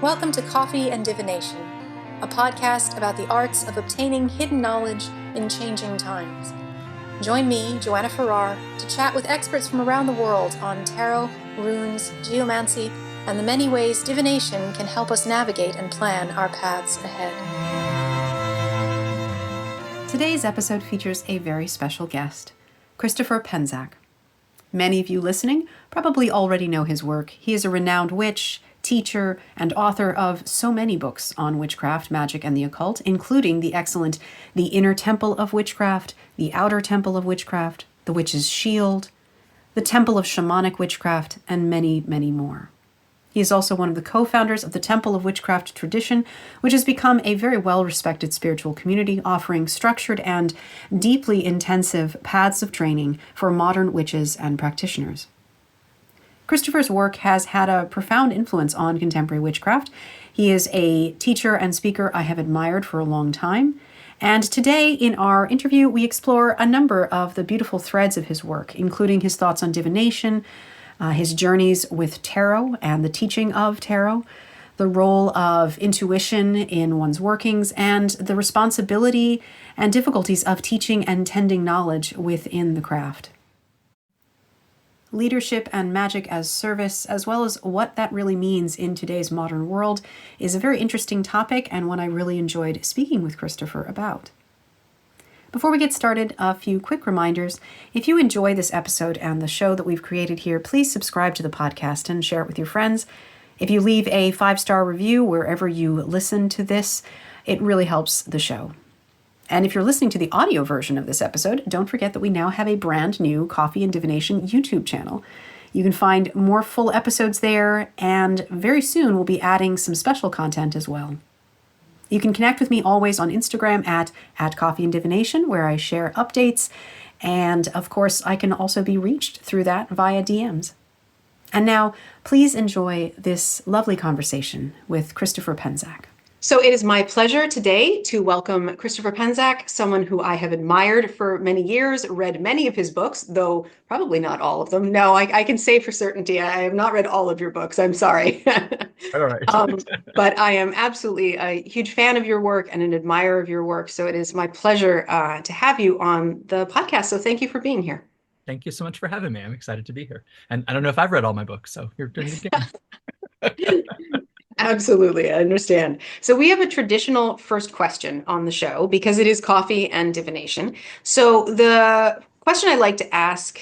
Welcome to Coffee and Divination, a podcast about the arts of obtaining hidden knowledge in changing times. Join me, Joanna Farrar, to chat with experts from around the world on tarot, runes, geomancy, and the many ways divination can help us navigate and plan our paths ahead. Today's episode features a very special guest, Christopher Penczak. Many of you listening probably already know his work. He is a renowned witch, teacher, and author of so many books on witchcraft, magic, and the occult, including the excellent The Inner Temple of Witchcraft, The Outer Temple of Witchcraft, The Witch's Shield, The Temple of Shamanic Witchcraft, and many, many more. He is also one of the co-founders of the Temple of Witchcraft tradition, which has become a very well-respected spiritual community offering structured and deeply intensive paths of training for modern witches and practitioners. Christopher's work has had a profound influence on contemporary witchcraft. He is a teacher and speaker I have admired for a long time. And today in our interview, we explore a number of the beautiful threads of his work, including his thoughts on divination, his journeys with tarot and the teaching of tarot, the role of intuition in one's workings, and the responsibility and difficulties of teaching and tending knowledge within the craft. Leadership and magic as service, as well as what that really means in today's modern world, is a very interesting topic and one I really enjoyed speaking with Christopher about. Before we get started, a few quick reminders. If you enjoy this episode and the show that we've created here, please subscribe to the podcast and share it with your friends. If you leave a 5-star review wherever you listen to this, it really helps the show. And if you're listening to the audio version of this episode, don't forget that we now have a brand new Coffee and Divination YouTube channel. You can find more full episodes there, and very soon we'll be adding some special content as well. You can connect with me always on Instagram at Coffee and Divination, where I share updates, and of course I can also be reached through that via DMs. And now, please enjoy this lovely conversation with Christopher Penczak. So it is my pleasure today to welcome Christopher Penczak, someone who I have admired for many years, read many of his books, though probably not all of them. No, I can say for certainty I have not read all of your books. I'm sorry. All right. But I am absolutely a huge fan of your work and an admirer of your work. So it is my pleasure to have you on the podcast. So thank you for being here. Thank you so much for having me. I'm excited to be here. And I don't know if I've read all my books, so you're doing it again. Absolutely, I understand. So we have a traditional first question on the show because it is coffee and divination. So the question I like to ask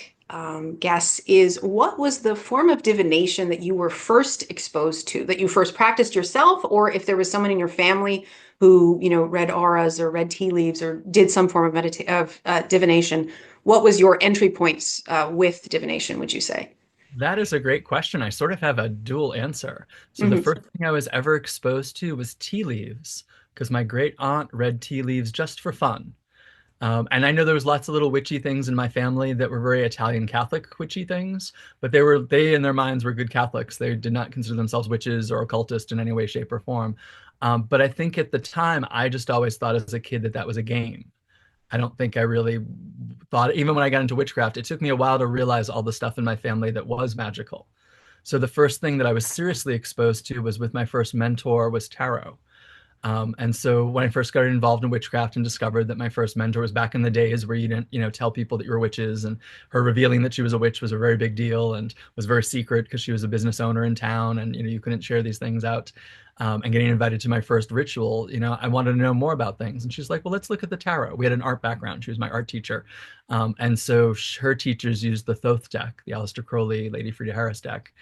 guests is, what was the form of divination that you were first exposed to, that you first practiced yourself, or if there was someone in your family who, read auras or read tea leaves or did some form of divination, what was your entry points with divination, would you say? That is a great question. I sort of have a dual answer. So the first thing I was ever exposed to was tea leaves, because my great aunt read tea leaves just for fun. And I know there was lots of little witchy things in my family that were very Italian Catholic witchy things, but they in their minds were good Catholics. They did not consider themselves witches or occultists in any way, shape, or form. But I think at the time, I just always thought as a kid that was a game. I don't think I really thought, even when I got into witchcraft, it took me a while to realize all the stuff in my family that was magical. So the first thing that I was seriously exposed to was with my first mentor was tarot. And so when I first got involved in witchcraft and discovered that my first mentor was back in the days where you didn't, tell people that you were witches, and her revealing that she was a witch was a very big deal and was very secret because she was a business owner in town, and, you couldn't share these things out. And getting invited to my first ritual, I wanted to know more about things. And she's like, well, let's look at the tarot. We had an art background. She was my art teacher. And so her teachers used the Thoth deck, the Aleister Crowley, Lady Frida Harris deck.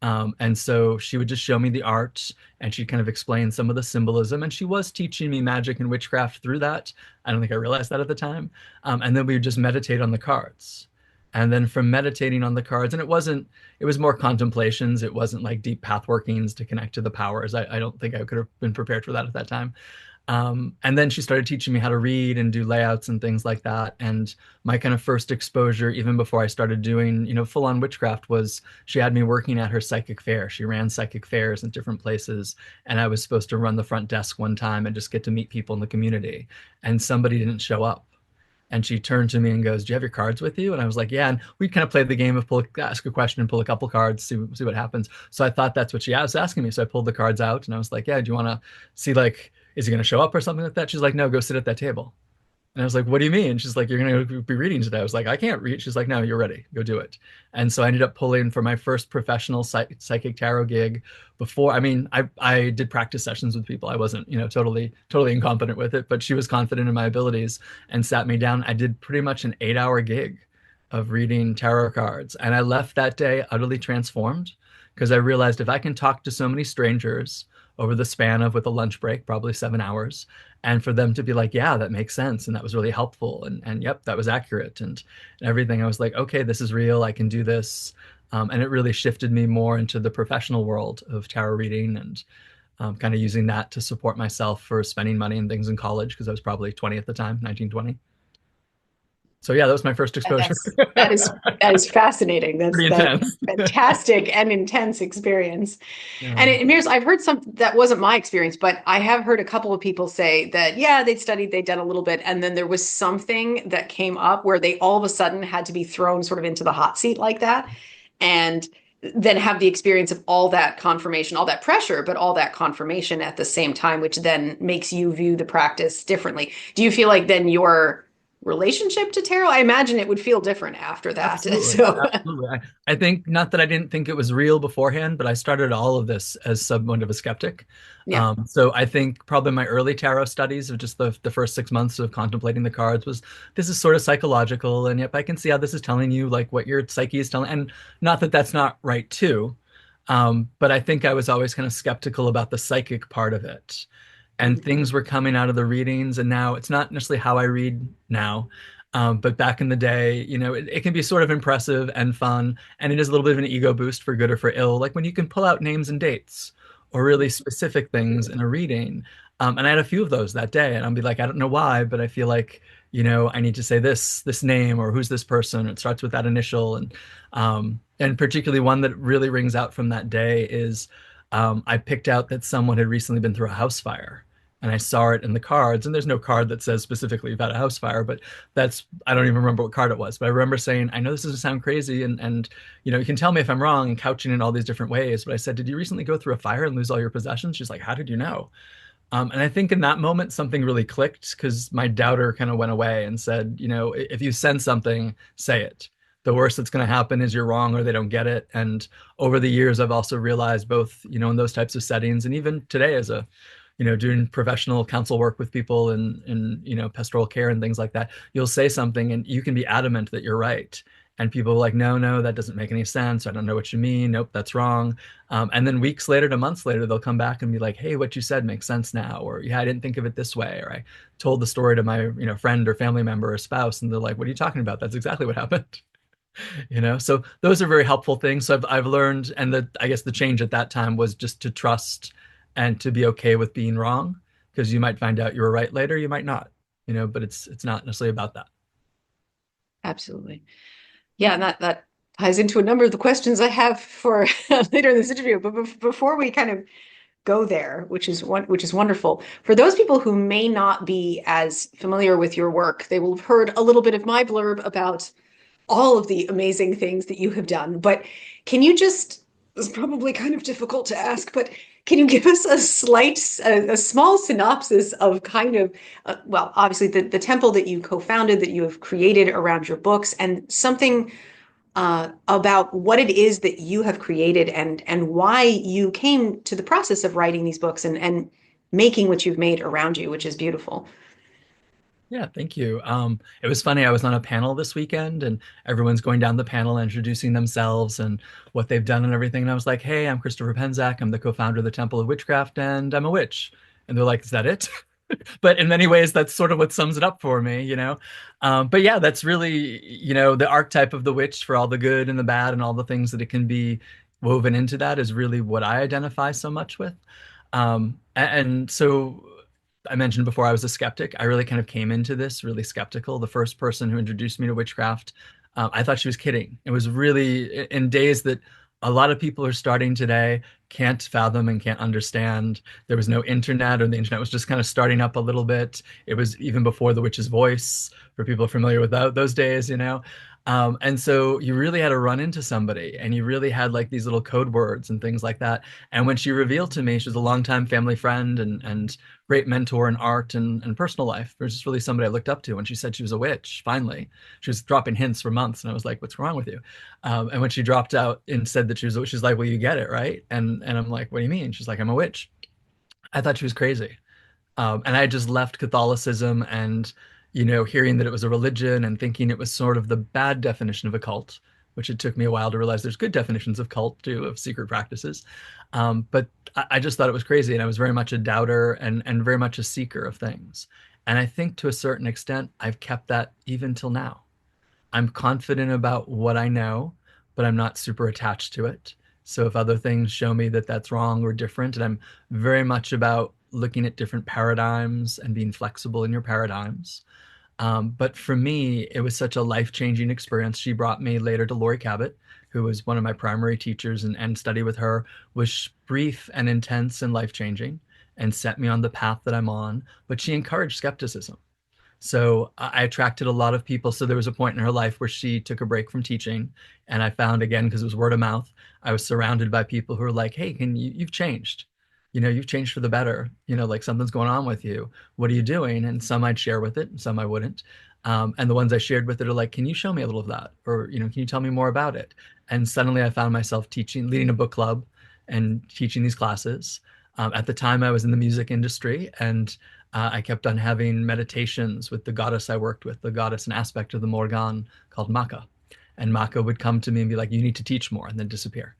And so she would just show me the art, and she'd kind of explain some of the symbolism. And she was teaching me magic and witchcraft through that. I don't think I realized that at the time. And then we would just meditate on the cards. And then from meditating on the cards, and it was more contemplations. It wasn't like deep path workings to connect to the powers. I don't think I could have been prepared for that at that time. And then she started teaching me how to read and do layouts and things like that. And my kind of first exposure, even before I started doing, full-on witchcraft, was she had me working at her psychic fair. She ran psychic fairs in different places. And I was supposed to run the front desk one time and just get to meet people in the community. And somebody didn't show up. And she turned to me and goes, "Do you have your cards with you?" And I was like, "Yeah." And we kind of played the game of ask a question and pull a couple cards, see what happens. So I thought that's what she was asking me. So I pulled the cards out and I was like, "Yeah, do you want to see, like, is he going to show up or something like that?" She's like, "No, go sit at that table." And I was like, "What do you mean?" She's like, "You're going to be reading today." I was like, "I can't read." She's like, "No, you're ready. Go do it." And so I ended up pulling for my first professional psychic tarot gig before. I mean, I did practice sessions with people. I wasn't, totally incompetent with it, but she was confident in my abilities and sat me down. I did pretty much an 8 hour gig of reading tarot cards. And I left that day utterly transformed because I realized if I can talk to so many strangers over the span of, with a lunch break, probably 7 hours, and for them to be like, "Yeah, that makes sense," and that was really helpful, and yep, that was accurate, and everything. I was like, okay, this is real. I can do this, and it really shifted me more into the professional world of tarot reading and kind of using that to support myself for spending money and things in college because I was probably 20 at the time, 19, 20. So yeah, that was my first exposure. That's that is fascinating. Pretty That's intense. fantastic and intense experience. Yeah. And Mears, I've heard some that wasn't my experience, but I have heard a couple of people say that yeah, they'd studied, they'd done a little bit, and then there was something that came up where they all of a sudden had to be thrown sort of into the hot seat like that, and then have the experience of all that confirmation, all that pressure, but all that confirmation at the same time, which then makes you view the practice differently. Do you feel like then your relationship to tarot, I imagine it would feel different after that. Absolutely. So Absolutely. I think not that I didn't think it was real beforehand, but I started all of this as somewhat of a skeptic. yeah. So I think probably my early tarot studies of just the first 6 months of contemplating the cards was this is sort of psychological, and yep, I can see how this is telling you like what your psyche is telling, and not that that's not right too. But I think I was always kind of skeptical about the psychic part of it. And Mhm. things were coming out of the readings, and now it's not necessarily how I read now. But back in the day, it can be sort of impressive and fun, and it is a little bit of an ego boost for good or for ill, like when you can pull out names and dates or really specific things in a reading. And I had a few of those that day, and I'll be like, I don't know why, but I feel like, I need to say this name or who's this person. It starts with that initial, and particularly one that really rings out from that day is I picked out that someone had recently been through a house fire. And I saw it in the cards, and there's no card that says specifically you've had a house fire, but I don't even remember what card it was, but I remember saying, I know this doesn't sound crazy, and you can tell me if I'm wrong, and couching in all these different ways, but I said, "Did you recently go through a fire and lose all your possessions?" She's like, "How did you know?" And I think in that moment, something really clicked because my doubter kind of went away and said, if you sense something, say it. The worst that's going to happen is you're wrong or they don't get it. And over the years, I've also realized both, in those types of settings and even today as doing professional counsel work with people and pastoral care and things like that, you'll say something and you can be adamant that you're right. And people are like, no, no, that doesn't make any sense. I don't know what you mean. Nope, that's wrong. And then weeks later to months later, they'll come back and be like, hey, what you said makes sense now. Or, yeah, I didn't think of it this way. Or I told the story to my, friend or family member or spouse. And they're like, what are you talking about? That's exactly what happened. So those are very helpful things. So I've learned, and I guess the change at that time was just to trust and to be okay with being wrong, because you might find out you were right later, you might not, but it's not necessarily about that. Absolutely. Yeah, and that ties into a number of the questions I have for later in this interview. But before we kind of go there, which is wonderful. For those people who may not be as familiar with your work, they will have heard a little bit of my blurb about all of the amazing things that you have done. But can you just, it's probably kind of difficult to ask, but can you give us a small synopsis of kind of, well, obviously the temple that you co-founded, that you have created around your books, and something about what it is that you have created and why you came to the process of writing these books and making what you've made around you, which is beautiful. Yeah, thank you. It was funny. I was on a panel this weekend, and everyone's going down the panel introducing themselves and what they've done and everything. And I was like, "Hey, I'm Christopher Penczak. I'm the co-founder of the Temple of Witchcraft, and I'm a witch." And they're like, "Is that it?" But in many ways, that's sort of what sums it up for me. But yeah, that's really, the archetype of the witch for all the good and the bad and all the things that it can be woven into that is really what I identify so much with. And so I mentioned before I was a skeptic. I really kind of came into this really skeptical. The first person who introduced me to witchcraft, I thought she was kidding. It was really in days that a lot of people are starting today can't fathom and can't understand. There was no internet, or the internet was just kind of starting up a little bit. It was even before the witch's voice, for people familiar with those days, you know. And so you really had to run into somebody, and you really had like these little code words and things like that. And when she revealed to me, she was a longtime family friend and great mentor in art and personal life. It was just really somebody I looked up to. When she said she was a witch, finally, she was dropping hints for months, and I was like, "What's wrong with you?" And when she dropped out and said that she was a witch, she's like, "Well, you get it, right?" And I'm like, "What do you mean?" She's like, "I'm a witch." I thought she was crazy. And I just left Catholicism and, hearing that it was a religion and thinking it was sort of the bad definition of a cult, which it took me a while to realize there's good definitions of cult too, of secret practices. But I just thought it was crazy. And I was very much a doubter and very much a seeker of things. And I think to a certain extent, I've kept that even till now. I'm confident about what I know, but I'm not super attached to it. So if other things show me that that's wrong or different, and I'm very much about looking at different paradigms and being flexible in your paradigms. But for me, it was such a life-changing experience. She brought me later to Lori Cabot, who was one of my primary teachers, and study with her was brief and intense and life-changing and set me on the path that I'm on. But she encouraged skepticism. So I attracted a lot of people. So there was a point in her life where she took a break from teaching. And I found, again, because it was word of mouth, I was surrounded by people who were like, "Hey, you've changed. You've changed for the better. Like something's going on with you. What are you doing?" And some I'd share with it, and some I wouldn't. And the ones I shared with it are like, "Can you show me a little of that? Or, can you tell me more about it?" And suddenly I found myself leading a book club and teaching these classes. At the time, I was in the music industry, and I kept on having meditations with the goddess I worked with, the goddess, an aspect of the Morgan called Maka. And Maka would come to me and be like, "You need to teach more," and then disappear.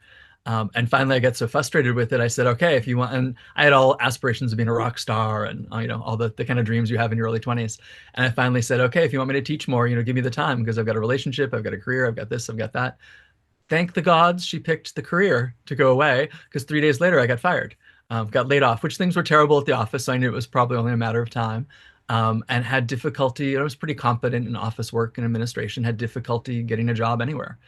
And finally, I got so frustrated with it, I said, "Okay, if you want," and I had all aspirations of being a rock star and, all the kind of dreams you have in your early 20s. And I finally said, "Okay, if you want me to teach more, give me the time, because I've got a relationship, I've got a career, I've got this, I've got that." Thank the gods she picked the career to go away, because 3 days later I got fired, got laid off, which things were terrible at the office. So I knew it was probably only a matter of time, and had difficulty. I was pretty competent in office work and administration, had difficulty getting a job anywhere.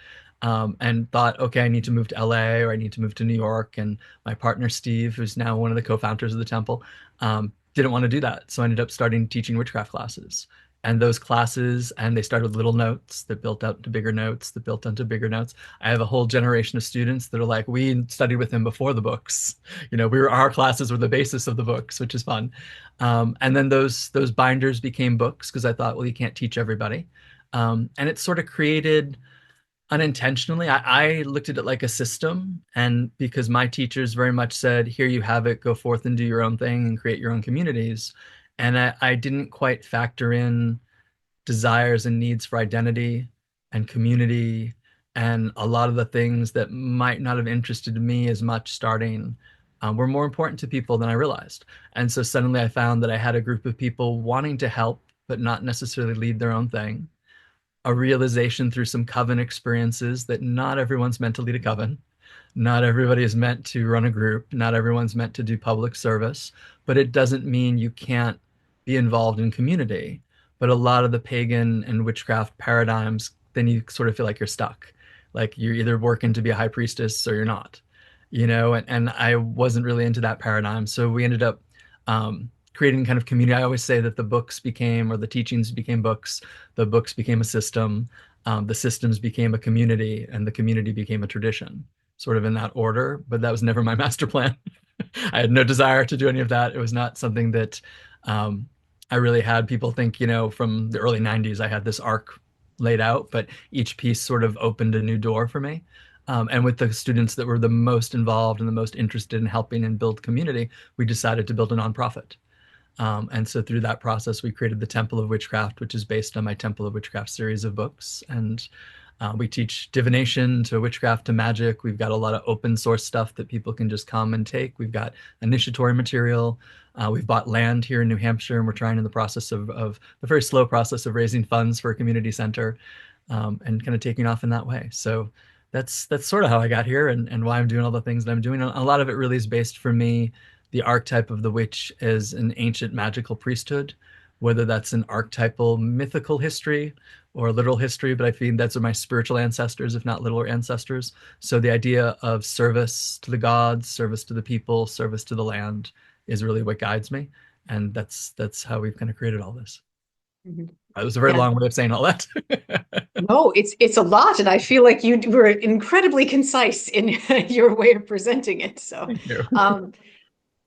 And thought, okay, I need to move to LA, or I need to move to New York. And my partner, Steve, who's now one of the co-founders of the Temple, didn't want to do that. So I ended up starting teaching witchcraft classes. And those classes, and they started with little notes that built out to bigger notes, that built onto bigger notes. I have a whole generation of students that are like, "We studied with him before the books. Our classes were the basis of the books," which is fun. And then those binders became books, because I thought, well, you can't teach everybody. And it sort of created, unintentionally, I looked at it like a system. And because my teachers very much said, "Here you have it, go forth and do your own thing and create your own communities." And I didn't quite factor in desires and needs for identity and community, and a lot of the things that might not have interested me as much starting, were more important to people than I realized. And so suddenly I found that I had a group of people wanting to help, but not necessarily lead their own thing. A realization through some coven experiences that not everyone's meant to lead a coven. Not everybody is meant to run a group. Not everyone's meant to do public service, but it doesn't mean you can't be involved in community. But a lot of the pagan and witchcraft paradigms, then you sort of feel like you're stuck. Like you're either working to be a high priestess or you're not, and I wasn't really into that paradigm. So we ended up creating kind of community. I always say that the books became, or the teachings became books, the books became a system, the systems became a community, and the community became a tradition, sort of in that order. But that was never my master plan. I had no desire to do any of that. It was not something that I really had. People think, from the early 90s, I had this arc laid out, but each piece sort of opened a new door for me. And with the students that were the most involved and the most interested in helping and build community, we decided to build a nonprofit. And so through that process, we created the Temple of Witchcraft, which is based on my Temple of Witchcraft series of books. And we teach divination to witchcraft to magic. We've got a lot of open source stuff that people can just come and take. We've got initiatory material. We've bought land here in New Hampshire, and we're trying in the process of the very slow process of raising funds for a community center, and kind of taking off in that way. So that's sort of how I got here, and why I'm doing all the things that I'm doing. A lot of it really is based, for me, the archetype of the witch as an ancient magical priesthood, whether that's an archetypal mythical history, or literal history, but I think that's my spiritual ancestors, if not literal ancestors. So the idea of service to the gods, service to the people, service to the land is really what guides me. And that's how we've kind of created all this. Mhm. It was a very Yeah. long way of saying all that. No, it's a lot, and I feel like you were incredibly concise in your way of presenting it. So, Thank you.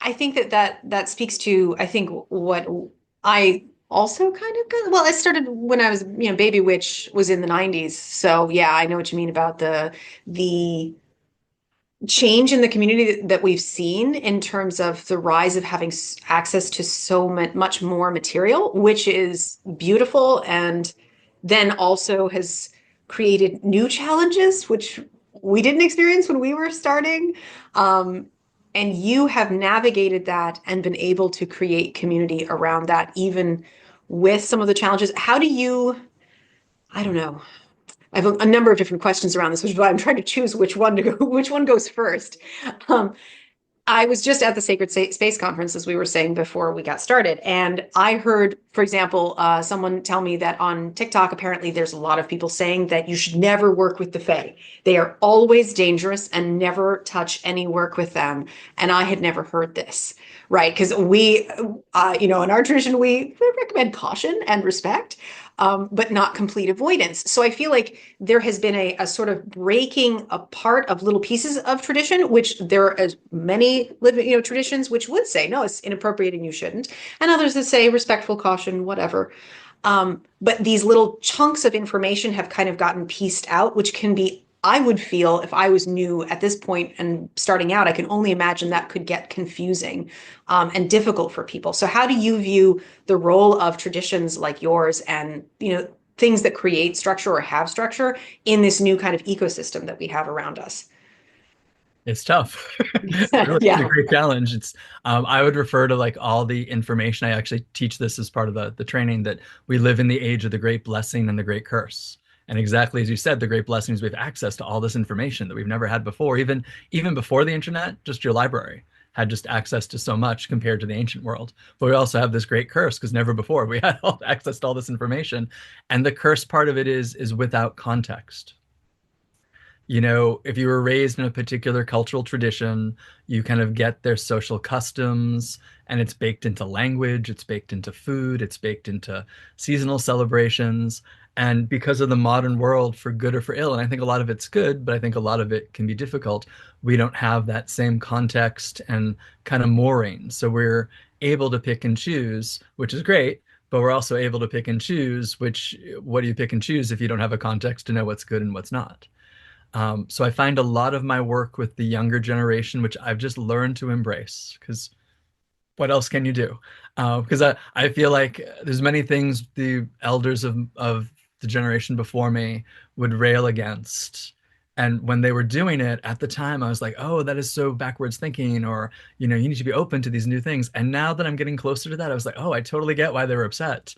I think that speaks to, I think, what I also kind of got. Well, I started when I was, Baby Witch was in the 90s. So yeah, I know what you mean about the change in the community that we've seen in terms of the rise of having access to so much more material, which is beautiful, and then also has created new challenges, which we didn't experience when we were starting. And you have navigated that and been able to create community around that, even with some of the challenges. How do you, I don't know, I have a number of different questions around this, which is why I'm trying to choose which one to go, which one goes first. Um, I was just at the Sacred Space Conference, as we were saying before we got started. And I heard, for example, someone tell me that on TikTok, apparently there's a lot of people saying that you should never work with the Fae. They are always dangerous and never touch any work with them. And I had never heard this, right? Because we, in our tradition, we recommend caution and respect. But not complete avoidance. So I feel like there has been a sort of breaking apart of little pieces of tradition, which there are as many living, traditions which would say, no, it's inappropriate and you shouldn't. And others that say respectful caution, whatever. But these little chunks of information have kind of gotten pieced out, which can be, I would feel if I was new at this point and starting out, I can only imagine that could get confusing and difficult for people. So how do you view the role of traditions like yours and, things that create structure or have structure in this new kind of ecosystem that we have around us? It's tough. It's a Yeah. great challenge. I would refer to like all the information. I actually teach this as part of the training, that we live in the age of the great blessing and the great curse. And exactly as you said, the great blessings, we have access to all this information that we've never had before. Even before the internet, just your library had just access to so much compared to the ancient world. But we also have this great curse because never before we had access to all this information. And the curse part of it is without context. If you were raised in a particular cultural tradition, you kind of get their social customs, and it's baked into language, it's baked into food, it's baked into seasonal celebrations. And because of the modern world, for good or for ill, and I think a lot of it's good, but I think a lot of it can be difficult, we don't have that same context and kind of mooring. So we're able to pick and choose, which is great, but we're also able to pick and choose, what do you pick and choose if you don't have a context to know what's good and what's not? So I find a lot of my work with the younger generation, which I've just learned to embrace, because what else can you do? Because I feel like there's many things the elders of the generation before me would rail against. And when they were doing it at the time, I was like, oh, that is so backwards thinking, or, you need to be open to these new things. And now that I'm getting closer to that, I was like, oh, I totally get why they were upset,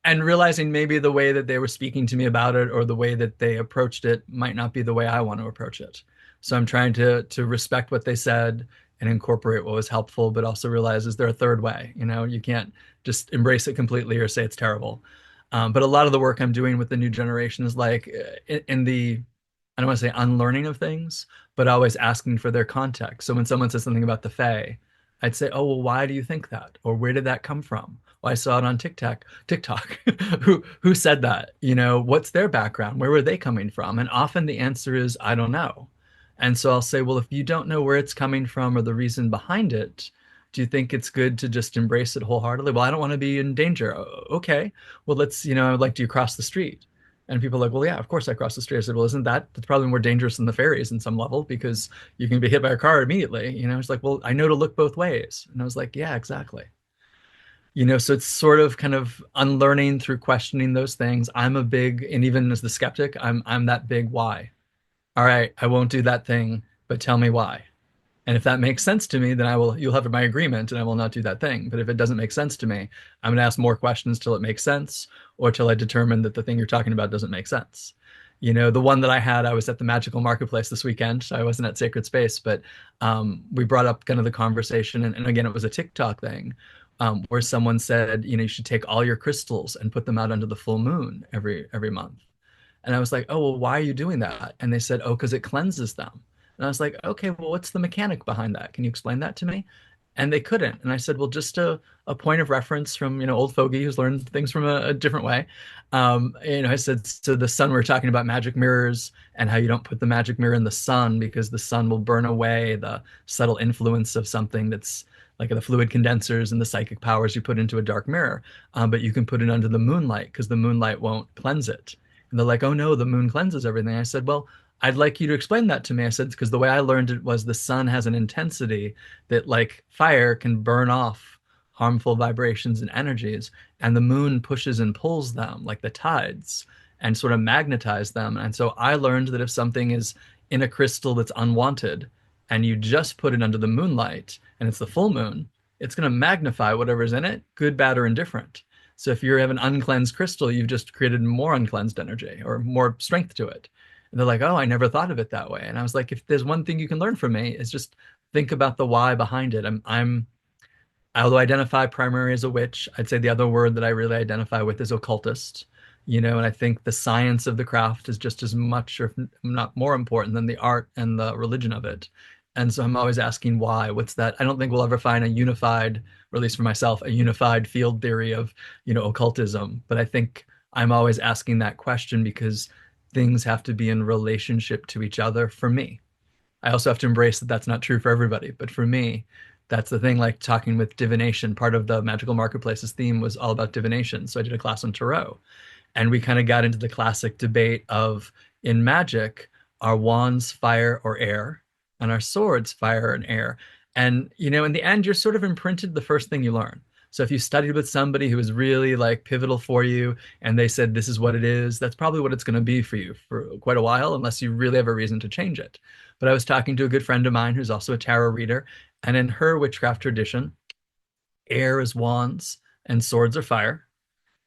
and realizing maybe the way that they were speaking to me about it or the way that they approached it might not be the way I want to approach it. So I'm trying to respect what they said and incorporate what was helpful, but also realize, is there a third way? You can't just embrace it completely or say it's terrible. But a lot of the work I'm doing with the new generation is like in the, I don't want to say unlearning of things, but always asking for their context. So when someone says something about the Fae, I'd say, oh, well, why do you think that? Or where did that come from? Well, I saw it on TikTok. Who said that? What's their background? Where were they coming from? And often the answer is, I don't know. And so I'll say, well, if you don't know where it's coming from or the reason behind it, do you think it's good to just embrace it wholeheartedly? Well, I don't want to be in danger. Okay. Well, do you cross the street? And people are like, well, yeah, of course I cross the street. I said, well, that's probably more dangerous than the fairies in some level, because you can be hit by a car immediately. It's like, well, I know to look both ways. And I was like, yeah, exactly. So it's sort of kind of unlearning through questioning those things. And even as the skeptic, I'm that big why. All right, I won't do that thing, but tell me why. And if that makes sense to me, then you'll have my agreement and I will not do that thing. But if it doesn't make sense to me, I'm going to ask more questions till it makes sense, or till I determine that the thing you're talking about doesn't make sense. The one that I was at the Magical Marketplace this weekend. So I wasn't at Sacred Space, but we brought up kind of the conversation. And again, it was a TikTok thing where someone said, you should take all your crystals and put them out under the full moon every month. And I was like, oh, well, why are you doing that? And they said, oh, because it cleanses them. And I was like, okay, well, what's the mechanic behind that? Can you explain that to me? And they couldn't. And I said, well, just a point of reference from, old fogey who's learned things from a different way. I said, so the sun, we were talking about magic mirrors and how you don't put the magic mirror in the sun because the sun will burn away the subtle influence of something that's like the fluid condensers and the psychic powers you put into a dark mirror. But you can put it under the moonlight because the moonlight won't cleanse it. And they're like, oh no, the moon cleanses everything. I said, well, I'd like you to explain that to me. I said, because the way I learned it was the sun has an intensity that, like fire, can burn off harmful vibrations and energies, and the moon pushes and pulls them like the tides and sort of magnetize them. And so I learned that if something is in a crystal that's unwanted and you just put it under the moonlight and it's the full moon, it's going to magnify whatever's in it, good, bad, or indifferent. So if you have an uncleansed crystal, you've just created more uncleansed energy or more strength to it. And they're like, oh, I never thought of it that way. And I was like, if there's one thing you can learn from me, is just think about the why behind it. I'll identify primarily as a witch. I'd say the other word that I really identify with is occultist. And I think the science of the craft is just as much, or if not more important than the art and the religion of it. And so I'm always asking why. What's that? I don't think we'll ever find a unified, or at least for myself, a unified field theory of, occultism. But I think I'm always asking that question because things have to be in relationship to each other for me. I also have to embrace that that's not true for everybody. But for me, that's the thing, like talking with divination. Part of the Magical Marketplace's theme was all about divination. So I did a class on tarot. And we kind of got into the classic debate of, in magic, are wands fire or air? And our swords fire and air. And, in the end, you're sort of imprinted the first thing you learn. So if you studied with somebody who was really like pivotal for you and they said, this is what it is, that's probably what it's going to be for you for quite a while, unless you really have a reason to change it. But I was talking to a good friend of mine who's also a tarot reader. And in her witchcraft tradition, air is wands and swords are fire.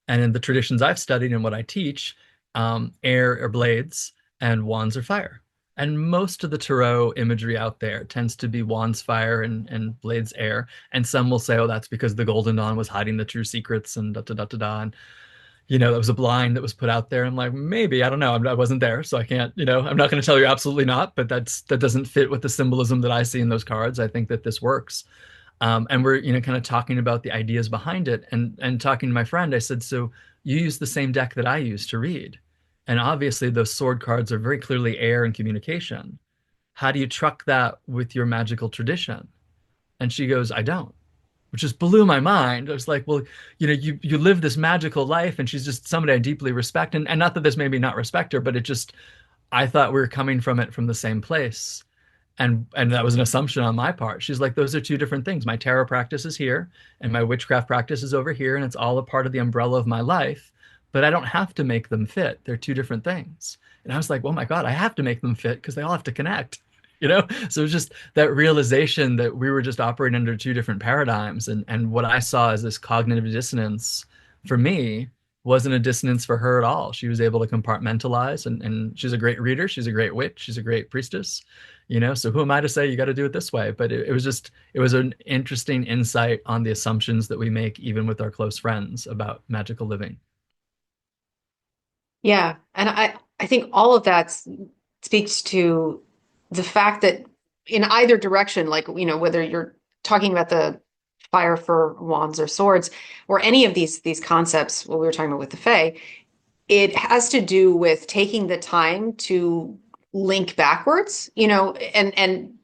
And in the traditions I've studied and what I teach, air are blades and wands are fire. And most of the tarot imagery out there tends to be wands fire and blades air. And some will say, oh, that's because the Golden Dawn was hiding the true secrets and da-da-da-da-da. And, that was a blind that was put out there. I'm like, maybe, I don't know. I wasn't there, so I can't, I'm not going to tell you absolutely not, but that doesn't fit with the symbolism that I see in those cards. I think that this works. And we're, kind of talking about the ideas behind it and talking to my friend, I said, so you use the same deck that I use to read. And obviously those sword cards are very clearly air and communication. How do you truck that with your magical tradition? And she goes, I don't, which just blew my mind. I was like, well, you live this magical life, and she's just somebody I deeply respect. And not that this made me not respect her, but I thought we were coming from it from the same place. And that was an assumption on my part. She's like, those are two different things. My tarot practice is here and my witchcraft practice is over here, and it's all a part of the umbrella of my life. But I don't have to make them fit. They're two different things. And I was like, oh my God, I have to make them fit because they all have to connect, So it was just that realization that we were just operating under two different paradigms. And what I saw as this cognitive dissonance for me wasn't a dissonance for her at all. She was able to compartmentalize, and she's a great reader. She's a great witch. She's a great priestess, so who am I to say you got to do it this way? But it was an interesting insight on the assumptions that we make even with our close friends about magical living. Yeah. And I think all of that speaks to the fact that in either direction, like, whether you're talking about the fire for wands or swords or any of these concepts, what we were talking about with the Fae, it has to do with taking the time to link backwards, and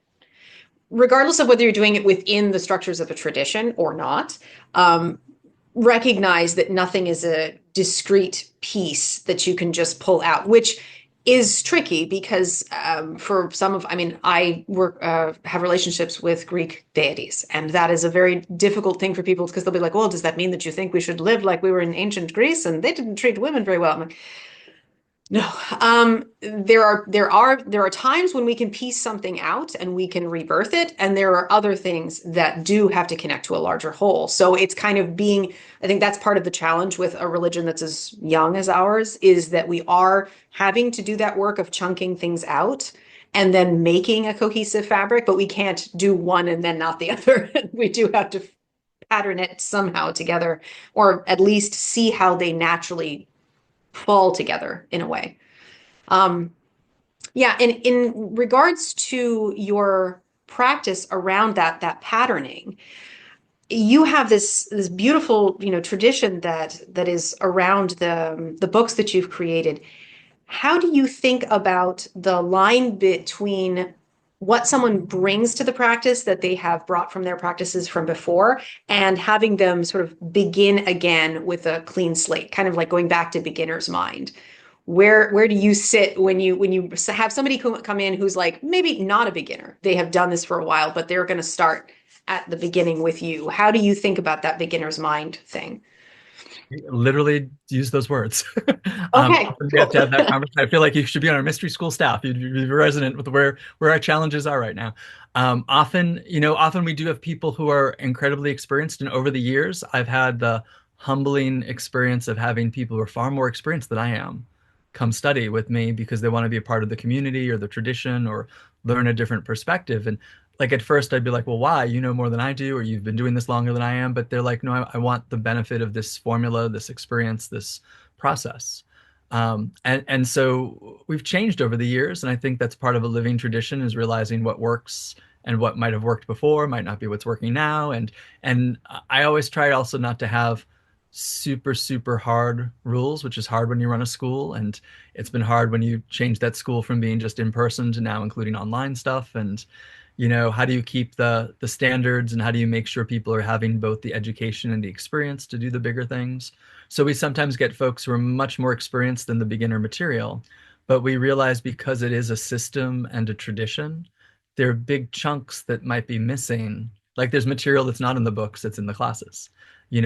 regardless of whether you're doing it within the structures of a tradition or not, recognize that nothing is a discrete piece that you can just pull out, which is tricky because for some of, I work, have relationships with Greek deities, and that is a very difficult thing for people because they'll be like, well, does that mean that you think we should live like we were in ancient Greece and they didn't treat women very well? I'm like, no, there are times when we can piece something out and we can rebirth it, and there are other things that do have to connect to a larger whole. So it's kind of I think that's part of the challenge with a religion that's as young as ours, is that we are having to do that work of chunking things out and then making a cohesive fabric, but we can't do one and then not the other. We do have to pattern it somehow together, or at least see how they naturally fall together in a way. Yeah, and in regards to your practice around that patterning, you have this beautiful, tradition that is around the books that you've created. How do you think about the line between what someone brings to the practice that they have brought from their practices from before, and having them sort of begin again with a clean slate, kind of like going back to beginner's mind? Where do you sit when you have somebody come in who's like maybe not a beginner? They have done this for a while, but they're going to start at the beginning with you. How do you think about that beginner's mind thing? Literally use those words. Okay, Often we have cool. to have that conversation. I feel like you should be on our mystery school staff. You'd be resonant with where our challenges are right now. Often we do have people who are incredibly experienced, and over the years, I've had the humbling experience of having people who are far more experienced than I am come study with me because they want to be a part of the community or the tradition or learn a different perspective. And like at first I'd be like, well, why? You know more than I do, or you've been doing this longer than I am. But they're like, no, I want the benefit of this formula, this experience, this process. And so we've changed over the years. And I think that's part of a living tradition, is realizing what works and what might have worked before might not be what's working now. And I always try also not to have super, super hard rules, which is hard when you run a school. And it's been hard when you change that school from being just in person to now including online stuff. And how do you keep the standards, and how do you make sure people are having both the education and the experience to do the bigger things? So we sometimes get folks who are much more experienced than the beginner material, but we realize because it is a system and a tradition, there are big chunks that might be missing. Like there's material that's not in the books that's in the classes.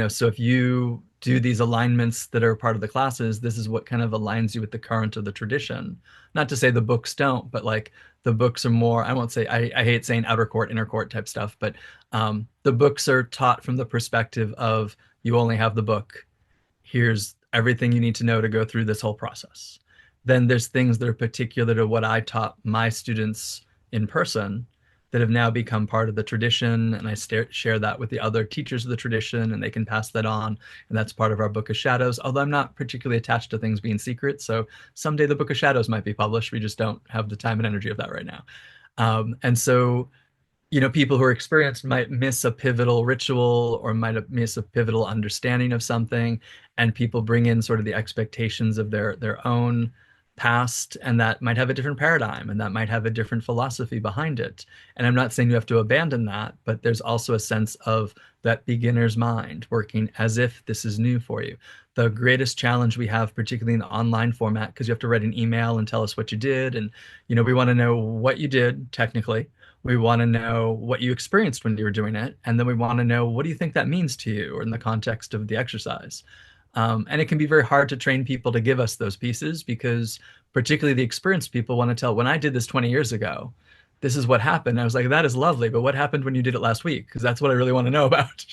So if you do these alignments that are part of the classes, this is what kind of aligns you with the current of the tradition. Not to say the books don't, but like the books are more, I won't say, I hate saying outer court, inner court type stuff, but the books are taught from the perspective of you only have the book. Here's everything you need to know to go through this whole process. Then there's things that are particular to what I taught my students in person that have now become part of the tradition. And I share that with the other teachers of the tradition, and they can pass that on. And that's part of our Book of Shadows, although I'm not particularly attached to things being secret. So someday the Book of Shadows might be published. We just don't have the time and energy of that right now. And so people who are experienced might miss a pivotal ritual or might miss a pivotal understanding of something, and people bring in sort of the expectations of their own past, and that might have a different paradigm, and that might have a different philosophy behind it. And I'm not saying you have to abandon that, but there's also a sense of that beginner's mind working as if this is new for you. The greatest challenge we have, particularly in the online format, because you have to write an email and tell us what you did, and we want to know what you did technically. We want to know what you experienced when you were doing it. And then we want to know, what do you think that means to you, or in the context of the exercise? And it can be very hard to train people to give us those pieces, because particularly the experienced people want to tell, when I did this 20 years ago, this is what happened. I was like, that is lovely, but what happened when you did it last week? Because that's what I really want to know about.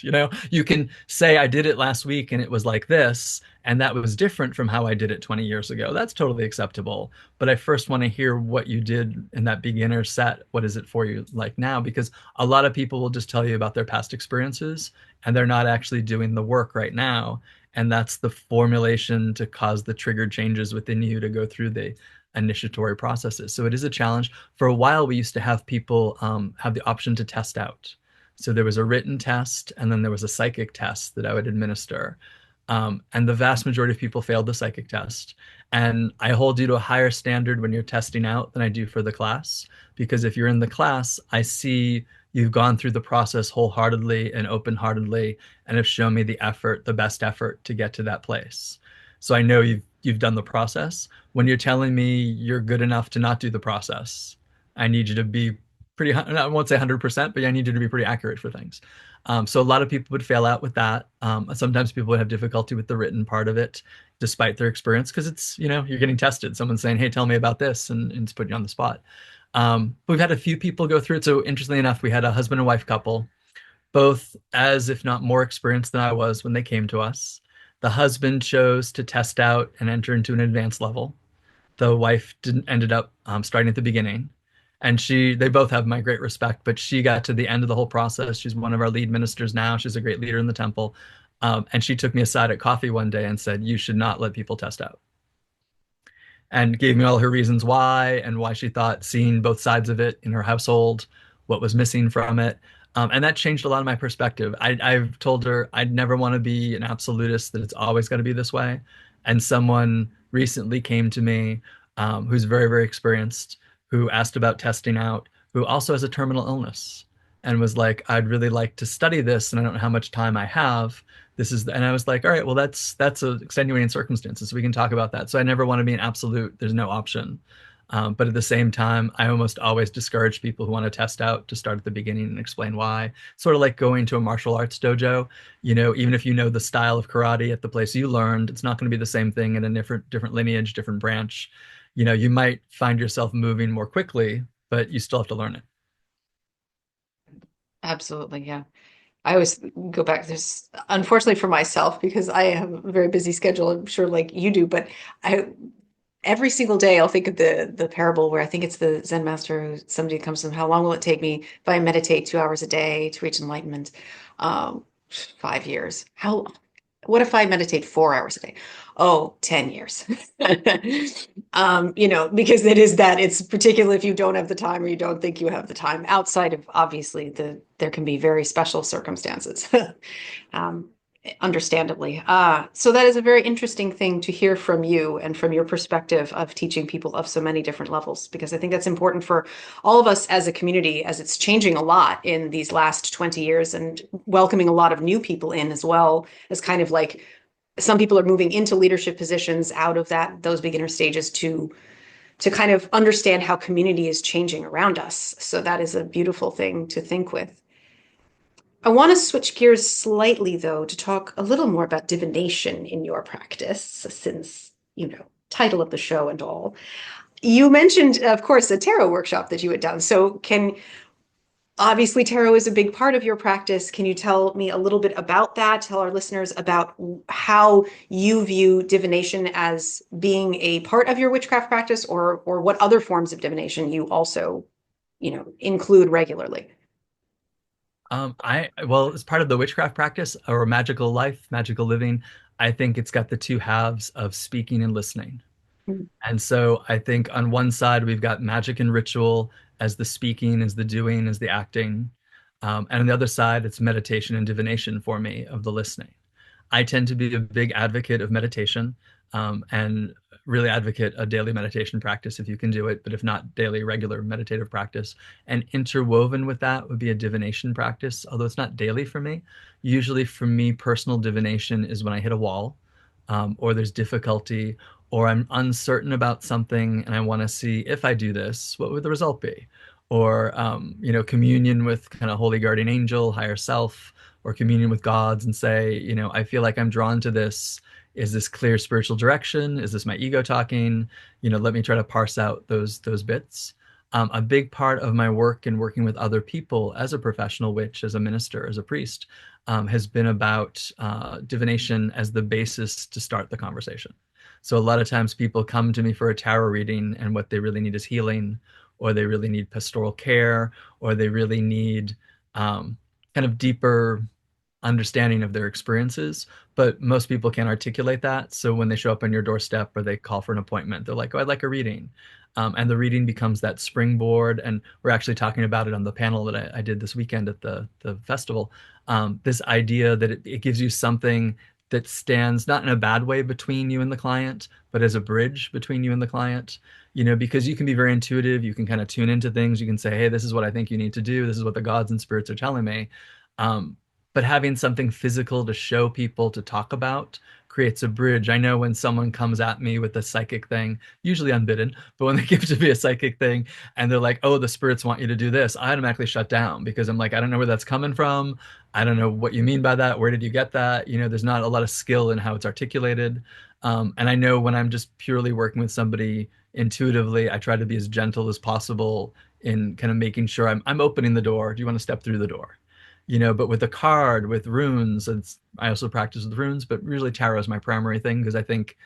You can say I did it last week and it was like this, and that was different from how I did it 20 years ago. That's totally acceptable. But I first want to hear what you did in that beginner set. What is it for you like now? Because a lot of people will just tell you about their past experiences, and they're not actually doing the work right now. And that's the formulation to cause the triggered changes within you to go through the initiatory processes. So it is a challenge. For a while, we used to have people have the option to test out. So there was a written test, and then there was a psychic test that I would administer. And the vast majority of people failed the psychic test. And I hold you to a higher standard when you're testing out than I do for the class, because if you're in the class, I see you've gone through the process wholeheartedly and open-heartedly, and have shown me the effort, the best effort to get to that place. So I know you've done the process. When you're telling me you're good enough to not do the process, I need you to be pretty, I won't say 100%, but I need you to be pretty accurate for things. So a lot of people would fail out with that. Sometimes people would have difficulty with the written part of it, despite their experience, because it's, you're getting tested. Someone's saying, hey, tell me about this, and it's putting you on the spot. But we've had a few people go through it. So interestingly enough, we had a husband and wife couple, both as if not more experienced than I was when they came to us. The husband chose to test out and enter into an advanced level. The wife ended up starting at the beginning. And they both have my great respect, but she got to the end of the whole process. She's one of our lead ministers now. She's a great leader in the temple. And she took me aside at coffee one day and said, "You should not let people test out." And gave me all her reasons why and why she thought seeing both sides of it in her household, what was missing from it. And that changed a lot of my perspective. I've told her I'd never want to be an absolutist, that it's always got to be this way. And someone recently came to me who's very, very experienced, who asked about testing out, who also has a terminal illness and was like, "I'd really like to study this, and I don't know how much time I have. And I was like, all right, well, that's a extenuating circumstances, so we can talk about that." So I never want to be an absolute. There's no option. But at the same time, I almost always discourage people who want to test out to start at the beginning and explain why. Sort of like going to a martial arts dojo. Even if you know the style of karate at the place you learned, it's not going to be the same thing in a different lineage, different branch. You might find yourself moving more quickly, but you still have to learn it. Absolutely, yeah. I always go back to this, unfortunately for myself, because I have a very busy schedule, I'm sure like you do, but I every single day I'll think of the parable where I think it's the Zen master who somebody comes to them, how long will it take me if I meditate 2 hours a day to reach enlightenment? 5 years. What if I meditate 4 hours a day? Oh, 10 years. Because it's particularly if you don't have the time or you don't think you have the time outside of obviously there can be very special circumstances. um, Understandably. So that is a very interesting thing to hear from you and from your perspective of teaching people of so many different levels, because I think that's important for all of us as a community, as it's changing a lot in these last 20 years and welcoming a lot of new people in as well, as kind of like some people are moving into leadership positions out of those beginner stages to kind of understand how community is changing around us. So that is a beautiful thing to think with. I want to switch gears slightly, though, to talk a little more about divination in your practice, since, title of the show and all. You mentioned, of course, a tarot workshop that you had done. So obviously, tarot is a big part of your practice. Can you tell me a little bit about that? Tell our listeners about how you view divination as being a part of your witchcraft practice, or what other forms of divination you also, include regularly. Well, as part of the witchcraft practice or magical life, magical living, I think it's got the two halves of speaking and listening. Mm-hmm. And so I think on one side, we've got magic and ritual as the speaking, as the doing, as the acting. And on the other side, it's meditation and divination for me of the listening. I tend to be a big advocate of meditation, and really advocate a daily meditation practice if you can do it, but if not, daily, regular meditative practice. And interwoven with that would be a divination practice, although it's not daily for me. Usually for me, personal divination is when I hit a wall, or there's difficulty, or I'm uncertain about something and I want to see, if I do this, what would the result be? Or, communion with kind of holy guardian angel, higher self, or communion with gods and say, I feel like I'm drawn to this. Is this clear spiritual direction? Is this my ego talking? Let me try to parse out those bits. A big part of my work and working with other people as a professional witch, as a minister, as a priest, has been about divination as the basis to start the conversation. So a lot of times people come to me for a tarot reading and what they really need is healing, or they really need pastoral care, or they really need kind of deeper understanding of their experiences, but most people can't articulate that. So when they show up on your doorstep or they call for an appointment, they're like, "Oh, I'd like a reading." And the reading becomes that springboard. And we're actually talking about it on the panel that I did this weekend at the festival. This idea that it gives you something that stands not in a bad way between you and the client, but as a bridge between you and the client, because you can be very intuitive. You can kind of tune into things. You can say, "Hey, this is what I think you need to do. This is what the gods and spirits are telling me." But having something physical to show people, to talk about, creates a bridge. I know when someone comes at me with a psychic thing, usually unbidden, but when they give to me a psychic thing and they're like, "Oh, the spirits want you to do this," I automatically shut down because I'm like, I don't know where that's coming from. I don't know what you mean by that. Where did you get that? There's not a lot of skill in how it's articulated. And I know when I'm just purely working with somebody intuitively, I try to be as gentle as possible in kind of making sure I'm opening the door. Do you want to step through the door? But with a card, with runes, I also practice with runes, but usually tarot is my primary thing because I think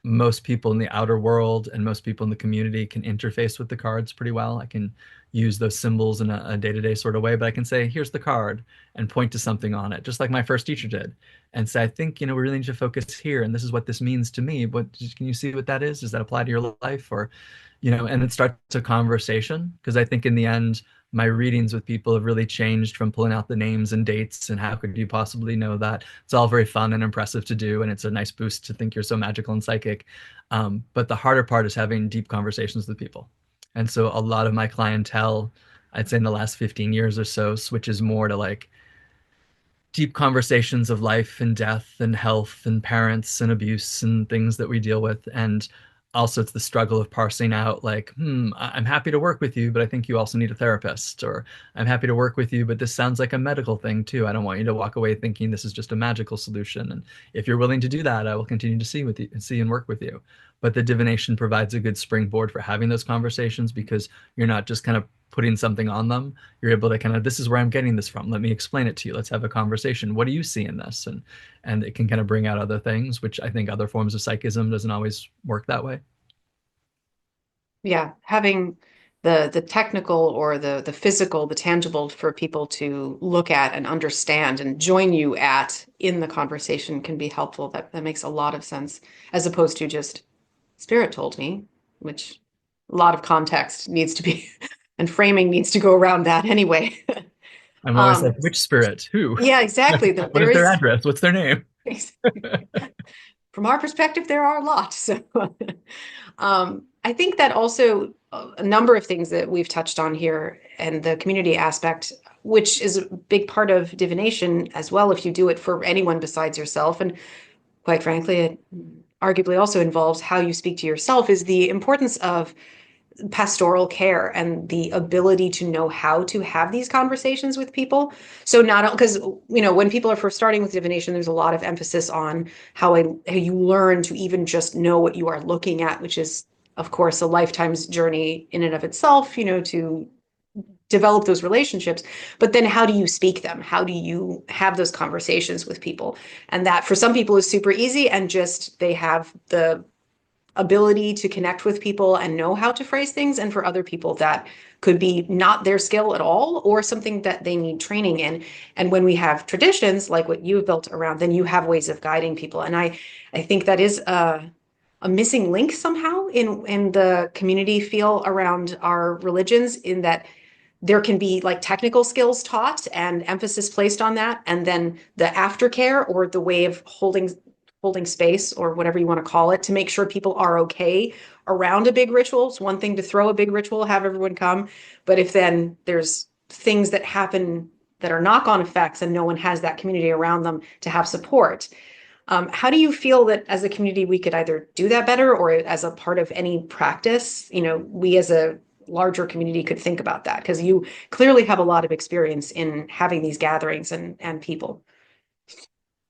most people in the outer world and most people in the community can interface with the cards pretty well. I can use those symbols in a day-to-day sort of way, but I can say, here's the card and point to something on it, just like my first teacher did, and say, I think, we really need to focus here, and this is what this means to me. But can you see what that is? Does that apply to your life? Or, and it starts a conversation, because I think in the end, my readings with people have really changed from pulling out the names and dates and how could you possibly know that. It's all very fun and impressive to do, and it's a nice boost to think you're so magical and psychic. But the harder part is having deep conversations with people. And so a lot of my clientele, I'd say in the last 15 years or so, switches more to like deep conversations of life and death and health and parents and abuse and things that we deal with. And also it's the struggle of parsing out like, I'm happy to work with you, but I think you also need a therapist. Or I'm happy to work with you, but this sounds like a medical thing too. I don't want you to walk away thinking this is just a magical solution. And if you're willing to do that, I will continue to see and work with you. But the divination provides a good springboard for having those conversations, because you're not just kind of putting something on them. You're able to kind of, this is where I'm getting this from. Let me explain it to you. Let's have a conversation. What do you see in this? And it can kind of bring out other things, which I think other forms of psychism doesn't always work that way. Yeah, having the technical or the physical, the tangible for people to look at and understand and join you at in the conversation can be helpful. That makes a lot of sense, as opposed to just spirit told me, which a lot of context needs to be and framing needs to go around that anyway. I'm always like, which spirit? Who? Yeah, exactly. What is their address? What's their name? From our perspective, there are a lot. So I think that also a number of things that we've touched on here, and the community aspect, which is a big part of divination as well, if you do it for anyone besides yourself. And quite frankly, it arguably also involves how you speak to yourself, is the importance of pastoral care and the ability to know how to have these conversations with people. So not because, when people are first starting with divination, there's a lot of emphasis on how you learn to even just know what you are looking at, which is, of course, a lifetime's journey in and of itself, to develop those relationships. But then how do you speak them? How do you have those conversations with people? And that for some people is super easy, and just they have the ability to connect with people and know how to phrase things. And for other people, that could be not their skill at all, or something that they need training in. And when we have traditions like what you've built around, then you have ways of guiding people. And I think that is a missing link somehow in the community feel around our religions, in that there can be like technical skills taught and emphasis placed on that, and then the aftercare, or the way of holding space, or whatever you want to call it, to make sure people are okay around a big ritual. It's one thing to throw a big ritual, have everyone come, but if then there's things that happen that are knock-on effects and no one has that community around them to have support, how do you feel that as a community we could either do that better, or as a part of any practice, we as a larger community could think about that? Because you clearly have a lot of experience in having these gatherings and people.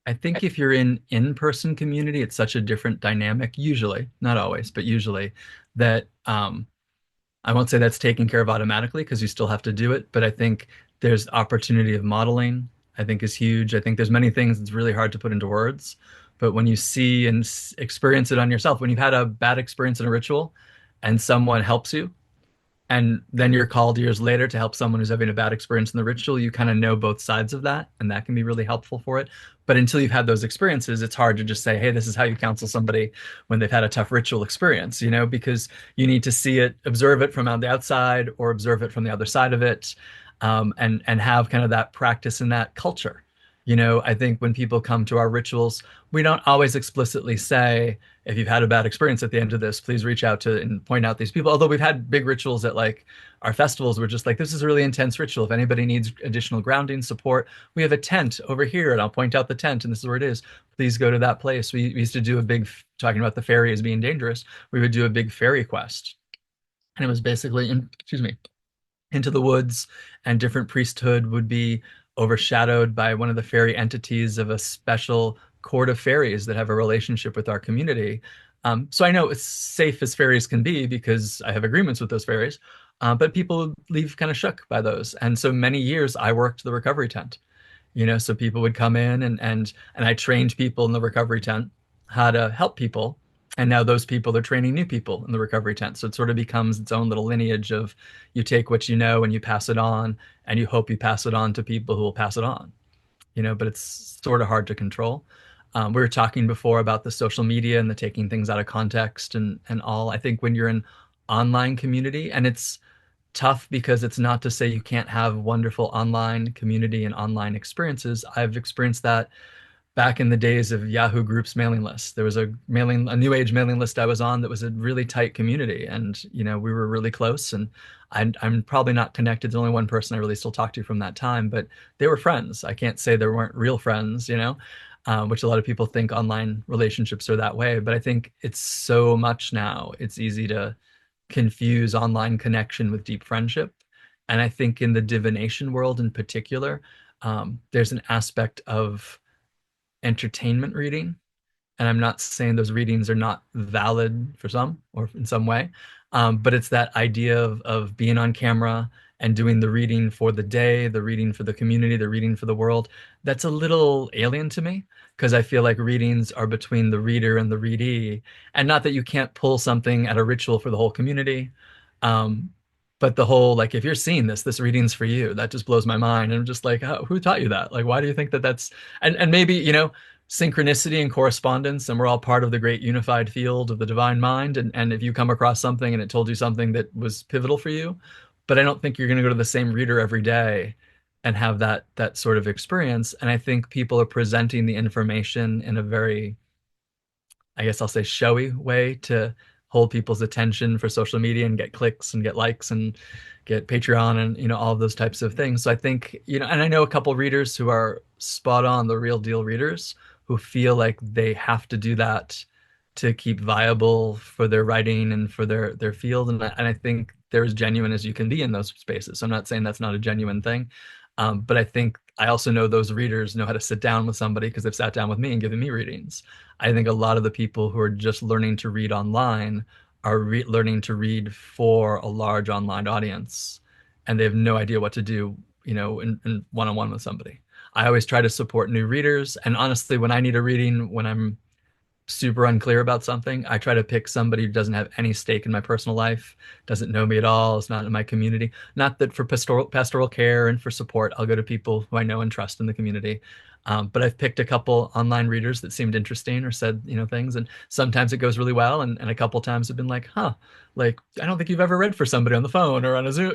I think if you're in-person community, it's such a different dynamic, usually, not always, but usually, that I won't say that's taken care of automatically, because you still have to do it, but I think there's opportunity of modeling, I think is huge. I think there's many things that's really hard to put into words, but when you see and experience it on yourself, when you've had a bad experience in a ritual and someone helps you, and then you're called years later to help someone who's having a bad experience in the ritual, you kind of know both sides of that, and that can be really helpful for it. But until you've had those experiences, it's hard to just say, hey, this is how you counsel somebody when they've had a tough ritual experience, because you need to see it, observe it from on the outside, or observe it from the other side of it, and have kind of that practice in that culture. I think when people come to our rituals, we don't always explicitly say, if you've had a bad experience at the end of this, please reach out to and point out these people. Although we've had big rituals at like our festivals, we're just like, this is a really intense ritual. If anybody needs additional grounding support, we have a tent over here, and I'll point out the tent, and this is where it is. Please go to that place. We used to do a big, talking about the fairy as being dangerous, we would do a big fairy quest. And it was basically, into the woods, and different priesthood would be overshadowed by one of the fairy entities of a special court of fairies that have a relationship with our community. So I know it's safe as fairies can be, because I have agreements with those fairies, but people leave kind of shook by those. And so many years I worked the recovery tent, so people would come in, and I trained people in the recovery tent how to help people And now those people are training new people in the recovery tent. So it sort of becomes its own little lineage of you take what you know and you pass it on, and you hope you pass it on to people who will pass it on. But it's sort of hard to control. We were talking before about the social media and the taking things out of context and all. I think when you're in online community, and it's tough because it's not to say you can't have wonderful online community and online experiences. I've experienced that back in the days of Yahoo Groups mailing lists. There was a new age mailing list I was on that was a really tight community, and we were really close. And I'm probably not connected. There's only one person I really still talk to from that time, but they were friends. I can't say they weren't real friends, which a lot of people think online relationships are that way. But I think it's so much now. It's easy to confuse online connection with deep friendship. And I think in the divination world in particular, there's an aspect of entertainment reading. And I'm not saying those readings are not valid for some or in some way, but it's that idea of being on camera and doing the reading for the day, the reading for the community, the reading for the world. That's a little alien to me because I feel like readings are between the reader and the readee. And not that you can't pull something at a ritual for the whole community. Um, but the whole, like, if you're seeing this reading's for you, that just blows my mind. And I'm just like, oh, who taught you that? Like, why do you think that that's, and maybe, synchronicity and correspondence, and we're all part of the great unified field of the divine mind. And if you come across something and it told you something that was pivotal for you, but I don't think you're going to go to the same reader every day and have that sort of experience. And I think people are presenting the information in a very, I guess I'll say, showy way to hold people's attention for social media and get clicks and get likes and get Patreon and all of those types of things. So I think, and I know a couple readers who are spot on, the real deal readers who feel like they have to do that to keep viable for their writing and for their field. And I think they're as genuine as you can be in those spaces. So I'm not saying that's not a genuine thing. But I think I also know those readers know how to sit down with somebody because they've sat down with me and given me readings. I think a lot of the people who are just learning to read online are learning to read for a large online audience, and they have no idea what to do, in one-on-one with somebody. I always try to support new readers, and honestly, when I need a reading, when I'm super unclear about something, I try to pick somebody who doesn't have any stake in my personal life, doesn't know me at all, is not in my community. Not that for pastoral care and for support, I'll go to people who I know and trust in the community. But I've picked a couple online readers that seemed interesting or said, things, and sometimes it goes really well, and a couple times have been like, huh, like I don't think you've ever read for somebody on the phone or on a Zoom,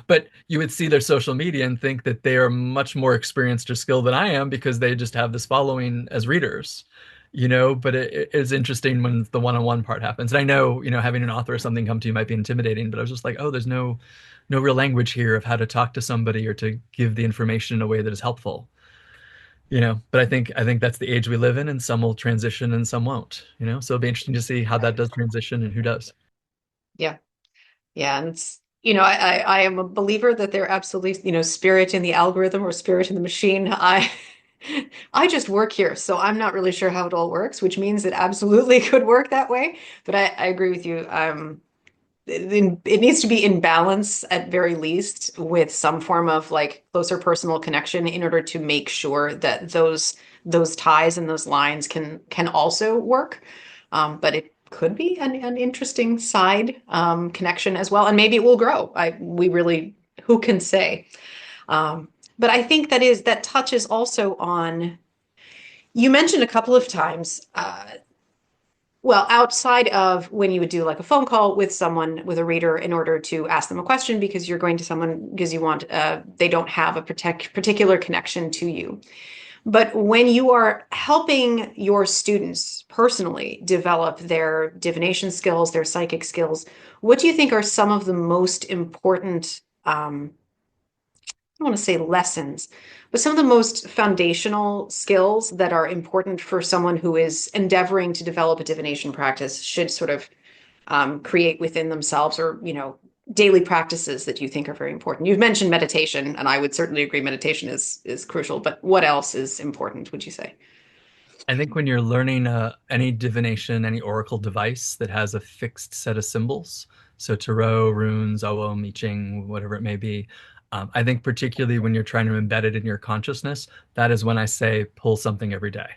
but you would see their social media and think that they are much more experienced or skilled than I am because they just have this following as readers. But it is interesting when the one-on-one part happens. And I know, having an author or something come to you might be intimidating, but I was just like, oh, there's no real language here of how to talk to somebody or to give the information in a way that is helpful. But I think that's the age we live in, and some will transition and some won't, so it'll be interesting to see how that does transition and who does. Yeah. Yeah. And it's, I am a believer that they're absolutely, spirit in the algorithm or spirit in the machine. I just work here, so I'm not really sure how it all works, which means it absolutely could work that way. But I agree with you. It needs to be in balance at very least with some form of like closer personal connection in order to make sure that those ties and those lines can also work. But it could be an interesting side connection as well, and maybe it will grow. We really, who can say? But I think that touches also on, you mentioned a couple of times, well, outside of when you would do like a phone call with someone, with a reader, in order to ask them a question because you're going to someone because you want, they don't have a particular connection to you. But when you are helping your students personally develop their divination skills, their psychic skills, what do you think are some of the most important, I don't want to say lessons, but some of the most foundational skills that are important for someone who is endeavoring to develop a divination practice should sort of create within themselves, or, daily practices that you think are very important? You've mentioned meditation, and I would certainly agree meditation is crucial, but what else is important, would you say? I think when you're learning any divination, any oracle device that has a fixed set of symbols, so tarot, runes, Ogham, I Ching, whatever it may be, I think particularly when you're trying to embed it in your consciousness, that is when I say pull something every day.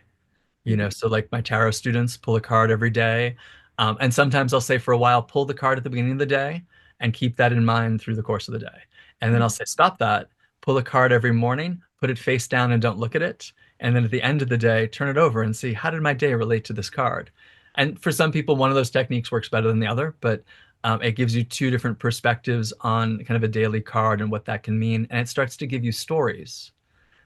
So like my tarot students pull a card every day. And sometimes I'll say for a while, pull the card at the beginning of the day and keep that in mind through the course of the day. And then I'll say, stop that, pull a card every morning, put it face down and don't look at it. And then at the end of the day, turn it over and see, how did my day relate to this card? And for some people, one of those techniques works better than the other, but it gives you two different perspectives on kind of a daily card and what that can mean. And it starts to give you stories.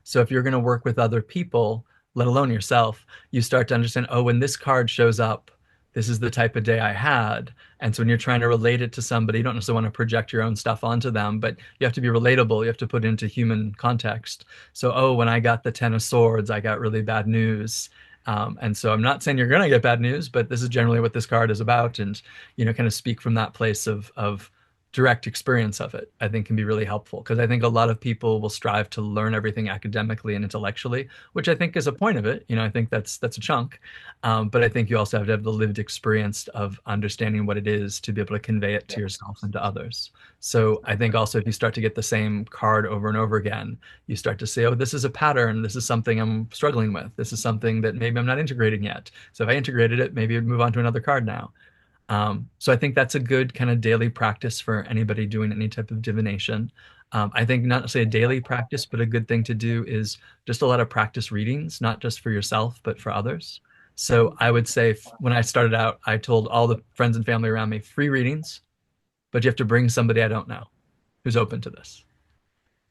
So if you're going to work with other people, let alone yourself, you start to understand, oh, when this card shows up, this is the type of day I had. And so when you're trying to relate it to somebody, you don't necessarily want to project your own stuff onto them, but you have to be relatable. You have to put it into human context. So, oh, when I got the Ten of Swords, I got really bad news. And so I'm not saying you're going to get bad news, but this is generally what this card is about. And, kind of speak from that place of direct experience of it, I think can be really helpful, because I think a lot of people will strive to learn everything academically and intellectually, which I think is a point of it. I think that's a chunk. But I think you also have to have the lived experience of understanding what it is to be able to convey it to yourself and to others. So I think also if you start to get the same card over and over again, you start to say, oh, this is a pattern. This is something I'm struggling with. This is something that maybe I'm not integrating yet. So if I integrated it, maybe I'd move on to another card now. So I think that's a good kind of daily practice for anybody doing any type of divination. I think not necessarily a daily practice, but a good thing to do is just a lot of practice readings, not just for yourself, but for others. So I would say when I started out, I told all the friends and family around me, free readings, but you have to bring somebody I don't know who's open to this.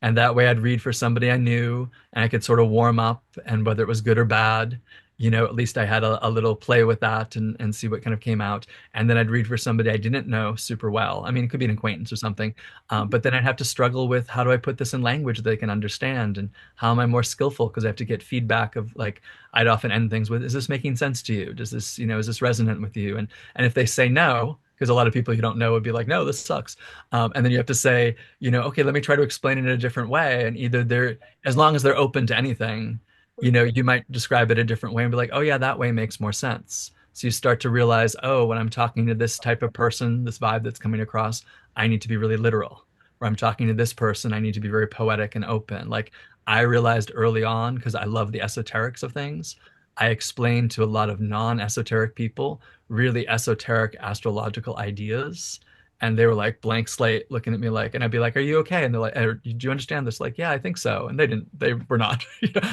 And that way I'd read for somebody I knew and I could sort of warm up, and whether it was good or bad, at least I had a little play with that and see what kind of came out. And then I'd read for somebody I didn't know super well. I mean, it could be an acquaintance or something. But then I'd have to struggle with, how do I put this in language that they can understand? And how am I more skillful? Because I have to get feedback of, like, I'd often end things with, is this making sense to you? Does this, is this resonant with you? And if they say no, because a lot of people you don't know would be like, no, this sucks. And then you have to say, okay, let me try to explain it in a different way. And either as long as they're open to anything, you might describe it a different way and be like, oh yeah, that way makes more sense. So you start to realize, oh, when I'm talking to this type of person, this vibe that's coming across, I need to be really literal. Or I'm talking to this person, I need to be very poetic and open. Like, I realized early on, because I love the esoterics of things, I explained to a lot of non-esoteric people really esoteric astrological ideas. And they were like blank slate looking at me like, and I'd be like, are you okay? And they're like, do you understand this? Like, yeah, I think so. And they were not.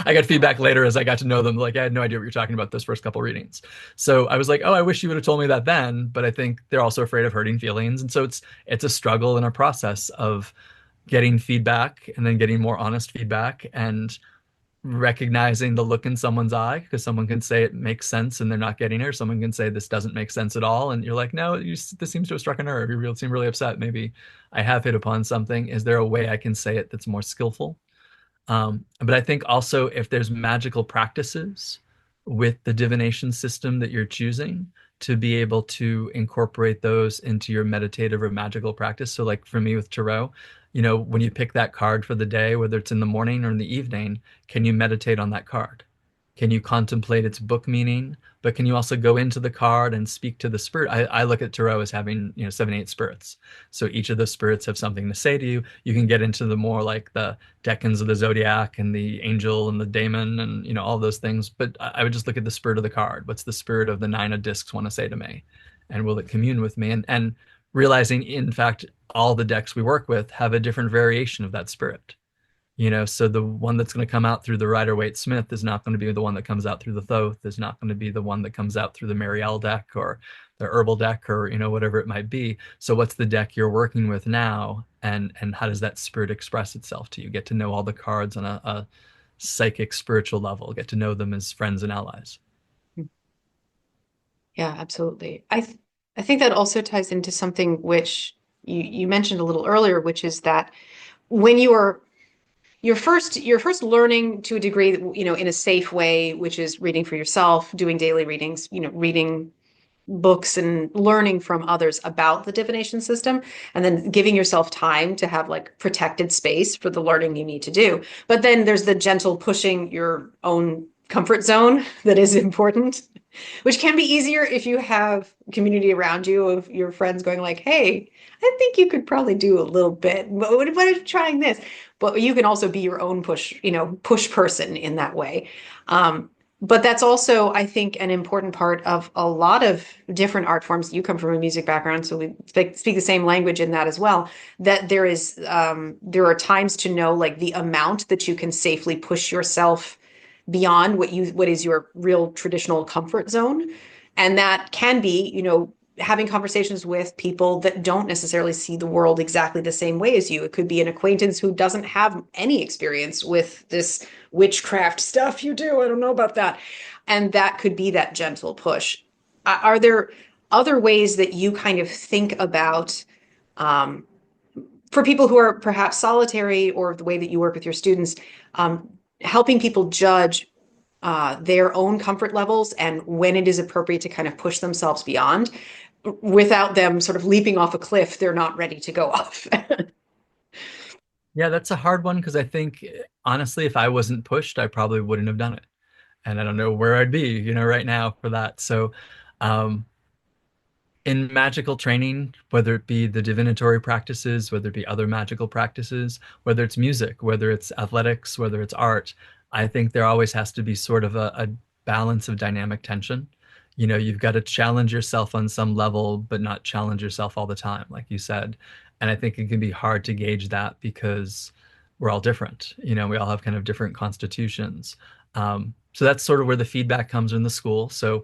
I got feedback later as I got to know them. Like, I had no idea what you're talking about those first couple readings. So I was like, oh, I wish you would have told me that then. But I think they're also afraid of hurting feelings. And so it's a struggle and a process of getting feedback and then getting more honest feedback and recognizing the look in someone's eye, because someone can say it makes sense and they're not getting it, or someone can say this doesn't make sense at all, and you're like, no, this seems to have struck a nerve. You seem really upset. Maybe I have hit upon something. Is there a way I can say it that's more skillful? But I think also, if there's magical practices with the divination system that you're choosing, to be able to incorporate those into your meditative or magical practice. So like for me with tarot, when you pick that card for the day, whether it's in the morning or in the evening, can you meditate on that card? Can you contemplate its book meaning? But can you also go into the card and speak to the spirit? I look at tarot as having, 7, 8 spirits. So each of those spirits have something to say to you. You can get into the more like the decans of the zodiac and the angel and the daemon and, all those things. But I would just look at the spirit of the card. What's the spirit of the 9 of discs want to say to me? And will it commune with me? And realizing, in fact, all the decks we work with have a different variation of that spirit. So the one that's going to come out through the Rider-Waite-Smith is not going to be the one that comes out through the Thoth, is not going to be the one that comes out through the Marielle deck or the Herbal deck, or, whatever it might be. So what's the deck you're working with now? And how does that spirit express itself to you? Get to know all the cards on a psychic, spiritual level, get to know them as friends and allies. Yeah, absolutely. I think that also ties into something which you mentioned a little earlier, which is that when you're first learning to a degree, in a safe way, which is reading for yourself, doing daily readings, reading books and learning from others about the divination system, and then giving yourself time to have like protected space for the learning you need to do. But then there's the gentle pushing your own comfort zone that is important, which can be easier if you have community around you of your friends going like, hey, I think you could probably do a little bit. What if trying this? But you can also be your own push person in that way. But that's also, I think, an important part of a lot of different art forms. You come from a music background, so we speak the same language in that as well. That there are times to know like the amount that you can safely push yourself beyond what is your real traditional comfort zone, and that can be, having conversations with people that don't necessarily see the world exactly the same way as you. It could be an acquaintance who doesn't have any experience with this witchcraft stuff you do. I don't know about that. And that could be that gentle push. Are there other ways that you kind of think about, um, for people who are perhaps solitary, or the way that you work with your students, um, helping people judge their own comfort levels and when it is appropriate to kind of push themselves beyond, without them sort of leaping off a cliff they're not ready to go off? Yeah, that's a hard one because I think honestly, if I wasn't pushed, I probably wouldn't have done it. And I don't know where I'd be, right now for that. So, um, in magical training, whether it be the divinatory practices, whether it be other magical practices, whether it's music, whether it's athletics, whether it's art, I think there always has to be sort of a balance of dynamic tension. You've got to challenge yourself on some level, but not challenge yourself all the time, like you said. And I think it can be hard to gauge that because we're all different. We all have kind of different constitutions. So that's sort of where the feedback comes in the school. So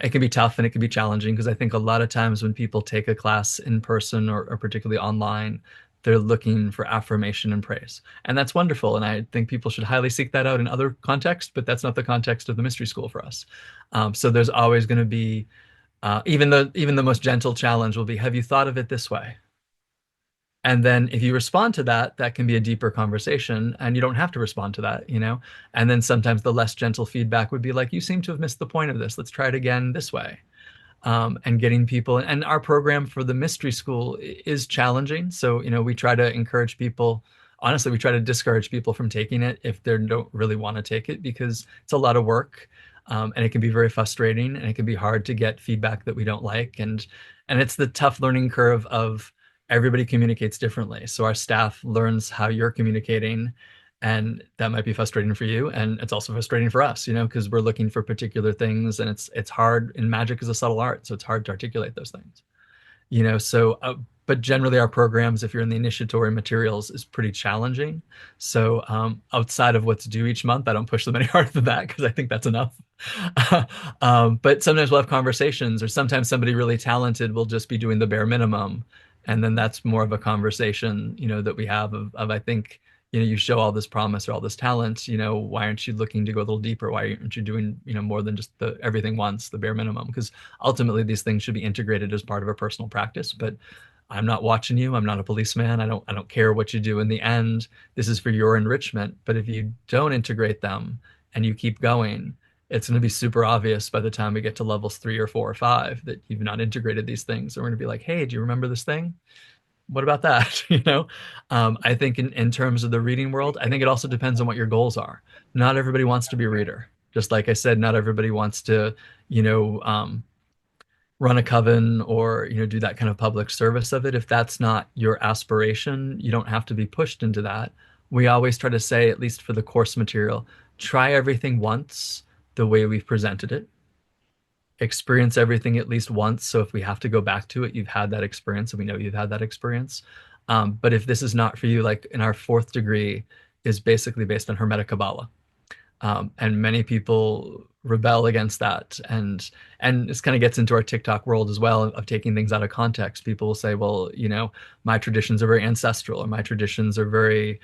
it can be tough and it can be challenging because I think a lot of times when people take a class in person or particularly online, they're looking for affirmation and praise. And that's wonderful. And I think people should highly seek that out in other contexts, but that's not the context of the mystery school for us. So there's always going to be, even the most gentle challenge will be, have you thought of it this way? And then if you respond to that, that can be a deeper conversation and you don't have to respond to that. And then sometimes the less gentle feedback would be like, you seem to have missed the point of this. Let's try it again this way. And getting people, and our program for the mystery school is challenging. So, we try to encourage people. Honestly, we try to discourage people from taking it if they don't really want to take it because it's a lot of work. And it can be very frustrating and it can be hard to get feedback that we don't like. And it's the tough learning curve of everybody communicates differently. So our staff learns how you're communicating, and that might be frustrating for you, and it's also frustrating for us, because we're looking for particular things, and it's hard. And magic is a subtle art, so it's hard to articulate those things. So but generally our programs, if you're in the initiatory materials, is pretty challenging. So outside of what's due each month, I don't push them any harder than that because I think that's enough. But sometimes we'll have conversations, or sometimes somebody really talented will just be doing the bare minimum, and then that's more of a conversation that we have of I think you show all this promise or all this talent, why aren't you looking to go a little deeper? Why aren't you doing more than just the everything once, the bare minimum? Because ultimately these things should be integrated as part of a personal practice. But I'm not watching you. I'm not a policeman. I don't care what you do in the end. This is for your enrichment. But if you don't integrate them and you keep going, it's going to be super obvious by the time we get to levels 3 or 4 or 5 that you've not integrated these things. And we're going to be like, hey, do you remember this thing? What about that? I think in terms of the reading world, I think it also depends on what your goals are. Not everybody wants to be a reader. Just like I said, not everybody wants to, run a coven or, do that kind of public service of it. If that's not your aspiration, you don't have to be pushed into that. We always try to say, at least for the course material, try everything once the way we've presented it. Experience everything at least once. So if we have to go back to it, you've had that experience and we know you've had that experience. But if this is not for you, like in our 4th degree is basically based on Hermetic Kabbalah. And many people rebel against that. And this kind of gets into our TikTok world as well of taking things out of context. People will say, well, my traditions are very ancestral, or my traditions are very,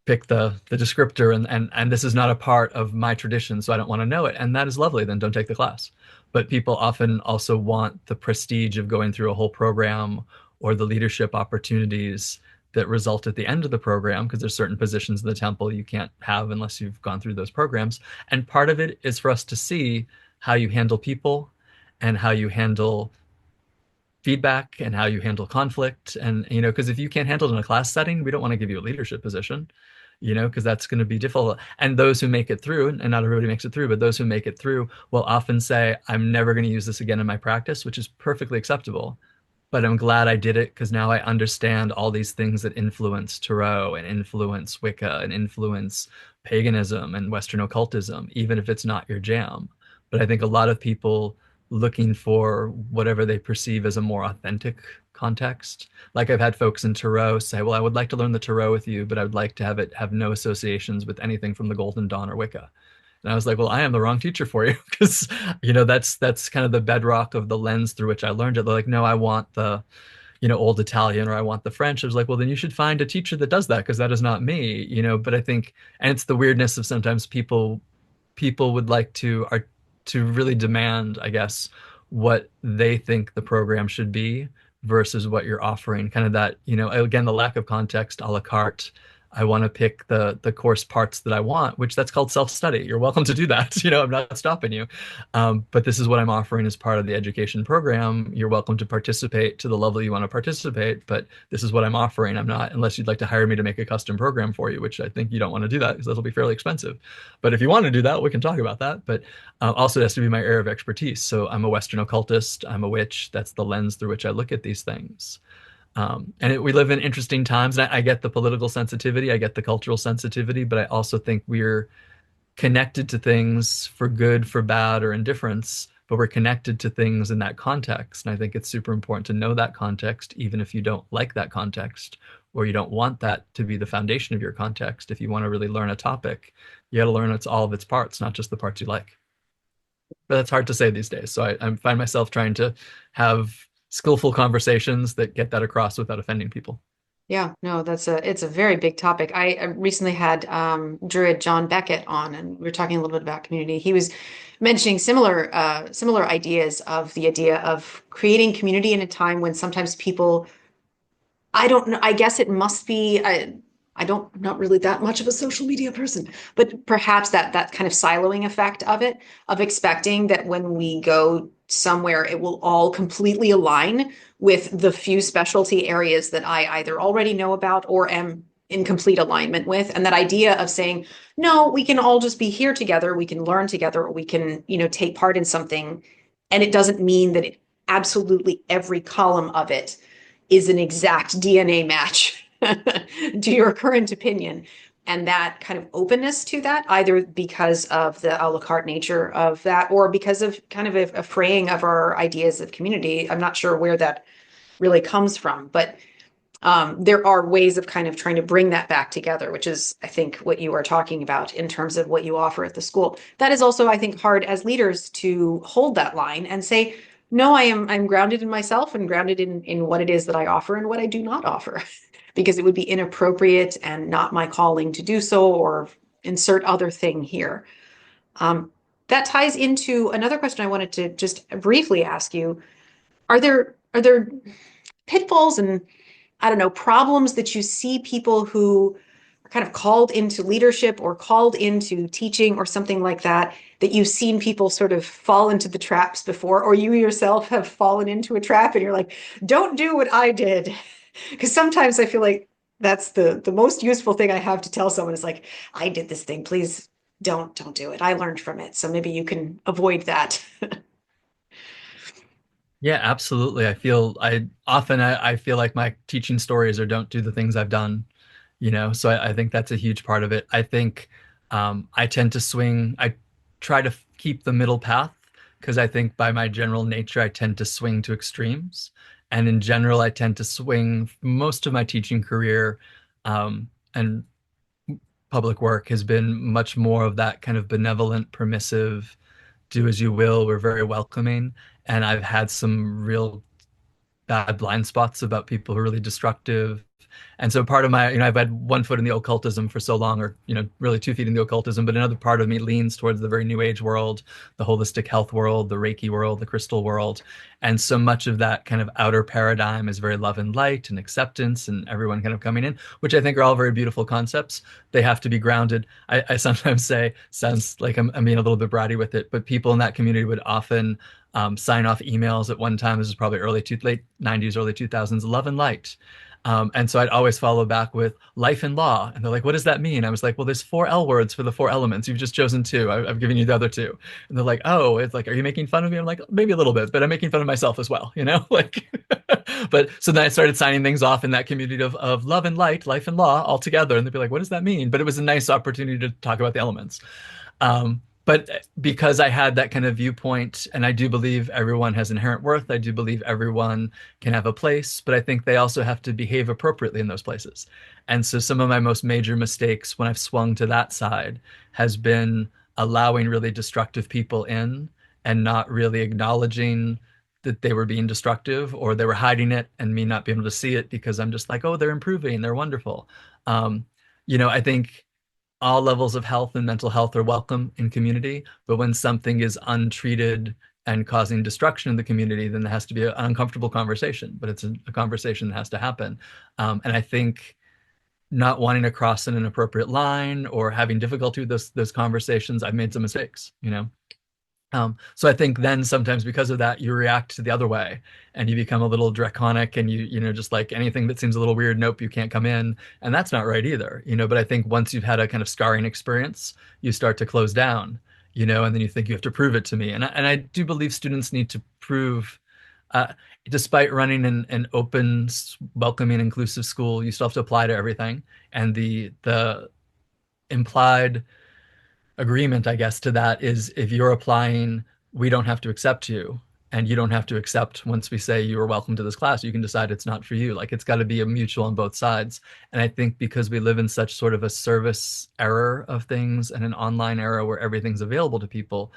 pick the descriptor, and this is not a part of my tradition, so I don't want to know it. And that is lovely, then don't take the class. But people often also want the prestige of going through a whole program or the leadership opportunities that result at the end of the program, because there's certain positions in the temple you can't have unless you've gone through those programs. And part of it is for us to see how you handle people and how you handle feedback and how you handle conflict. And, because if you can't handle it in a class setting, we don't want to give you a leadership position, because that's going to be difficult. And those who make it through, and not everybody makes it through, but those who make it through will often say, I'm never going to use this again in my practice, which is perfectly acceptable. but I'm glad I did it because now I understand all these things that influence Tarot and influence Wicca and influence paganism and Western occultism, even if it's not your jam. But I think a lot of people looking for whatever they perceive as a more authentic context. Like I've had folks in Tarot say, well, I would like to learn the Tarot with you, but I would like to have it have no associations with anything from the Golden Dawn or Wicca. And I was like, well, I am the wrong teacher for you because, that's kind of the bedrock of the lens through which I learned it. They're like, no, I want the, old Italian or I want the French. I was like, well, then you should find a teacher that does that because that is not me, but I think, and it's the weirdness of sometimes people would like to really demand, I guess, what they think the program should be versus what you're offering. Kind of that, again, the lack of context, a la carte. I want to pick the course parts that I want, which that's called self-study. You're welcome to do that. I'm not stopping you. But this is what I'm offering as part of the education program. You're welcome to participate to the level you want to participate, but this is what I'm offering. I'm not, unless you'd like to hire me to make a custom program for you, which I think you don't want to do that because that'll be fairly expensive. But if you want to do that, we can talk about that. But also it has to be my area of expertise. So I'm a Western occultist. I'm a witch. That's the lens through which I look at these things. We live in interesting times, and I get the political sensitivity, I get the cultural sensitivity, but I also think we're connected to things for good, for bad, or indifference, but we're connected to things in that context. And I think it's super important to know that context, even if you don't like that context, or you don't want that to be the foundation of your context. If you want to really learn a topic, you got to learn all of its parts, not just the parts you like. But that's hard to say these days. So I find myself trying to have skillful conversations that get that across without offending people. Yeah, no, it's a very big topic. I recently had Druid John Beckett on, and we were talking a little bit about community. He was mentioning similar ideas of the idea of creating community in a time when sometimes people, I don't know, I guess it must be, I don't, I'm not really that much of a social media person, but perhaps that kind of siloing effect of it, of expecting that when we go somewhere, it will all completely align with the few specialty areas that I either already know about or am in complete alignment with. And that idea of saying, no, we can all just be here together, we can learn together, or we can, take part in something. And it doesn't mean that absolutely every column of it is an exact DNA match to your current opinion. And that kind of openness to that, either because of the a la carte nature of that, or because of kind of a fraying of our ideas of community. I'm not sure where that really comes from, but there are ways of kind of trying to bring that back together, which is, I think, what you are talking about in terms of what you offer at the school. That is also, I think, hard as leaders to hold that line and say, no, I'm grounded in myself and grounded in what it is that I offer and what I do not offer. Because it would be inappropriate and not my calling to do so, or insert other thing here. That ties into another question I wanted to just briefly ask you. Are there pitfalls and, I don't know, problems that you see people who are kind of called into leadership or called into teaching or something like that, that you've seen people sort of fall into the traps before, or you yourself have fallen into a trap and you're like, don't do what I did? Because sometimes I feel like that's the most useful thing I have to tell someone is like, I did this thing, please don't do it. I learned from it. So maybe you can avoid that. Yeah, absolutely. I feel like my teaching stories are don't do the things I've done, so I think that's a huge part of it. I think I tend to swing, I try to keep the middle path because I think by my general nature, I tend to swing to extremes. And in general, I tend to swing most of my teaching career and public work has been much more of that kind of benevolent, permissive, do as you will. We're very welcoming. And I've had some real bad blind spots about people who are really destructive. And so part of my, I've had one foot in the occultism for so long, or, really 2 feet in the occultism, but another part of me leans towards the very new age world, the holistic health world, the Reiki world, the crystal world. And so much of that kind of outer paradigm is very love and light and acceptance and everyone kind of coming in, which I think are all very beautiful concepts. They have to be grounded. I sometimes say, sounds like I'm being a little bit bratty with it, but people in that community would often sign off emails at one time. This is probably late 90s, early 2000s, love and light. And so I'd always follow back with life and law. And they're like, what does that mean? I was like, well, there's 4 L words for the 4 elements. You've just chosen 2. I've given you the other 2. And they're like, oh, it's like, are you making fun of me? I'm like, maybe a little bit, but I'm making fun of myself as well, you know? Like, but so then I started signing things off in that community of love and light, life and law all together. And they'd be like, what does that mean? But it was a nice opportunity to talk about the elements. But because I had that kind of viewpoint, and I do believe everyone has inherent worth, I do believe everyone can have a place, but I think they also have to behave appropriately in those places. And so some of my most major mistakes when I've swung to that side has been allowing really destructive people in and not really acknowledging that they were being destructive, or they were hiding it and me not being able to see it because I'm just like, oh, they're improving, they're wonderful. I think all levels of health and mental health are welcome in community, but when something is untreated and causing destruction in the community, then there has to be an uncomfortable conversation, but it's a conversation that has to happen. And I think not wanting to cross an inappropriate line or having difficulty with those conversations, I've made some mistakes, you know? So I think then sometimes because of that, you react to the other way and you become a little draconic, and just like anything that seems a little weird, nope, you can't come in. And that's not right either, but I think once you've had a kind of scarring experience, you start to close down, and then you think you have to prove it to me. And I do believe students need to prove, despite running an open, welcoming, inclusive school, you still have to apply to everything. And the implied agreement, I guess, to that is if you're applying, we don't have to accept you. And you don't have to accept once we say you are welcome to this class. You can decide it's not for you. Like, it's got to be a mutual on both sides. And I think because we live in such sort of a service era of things and an online era where everything's available to people,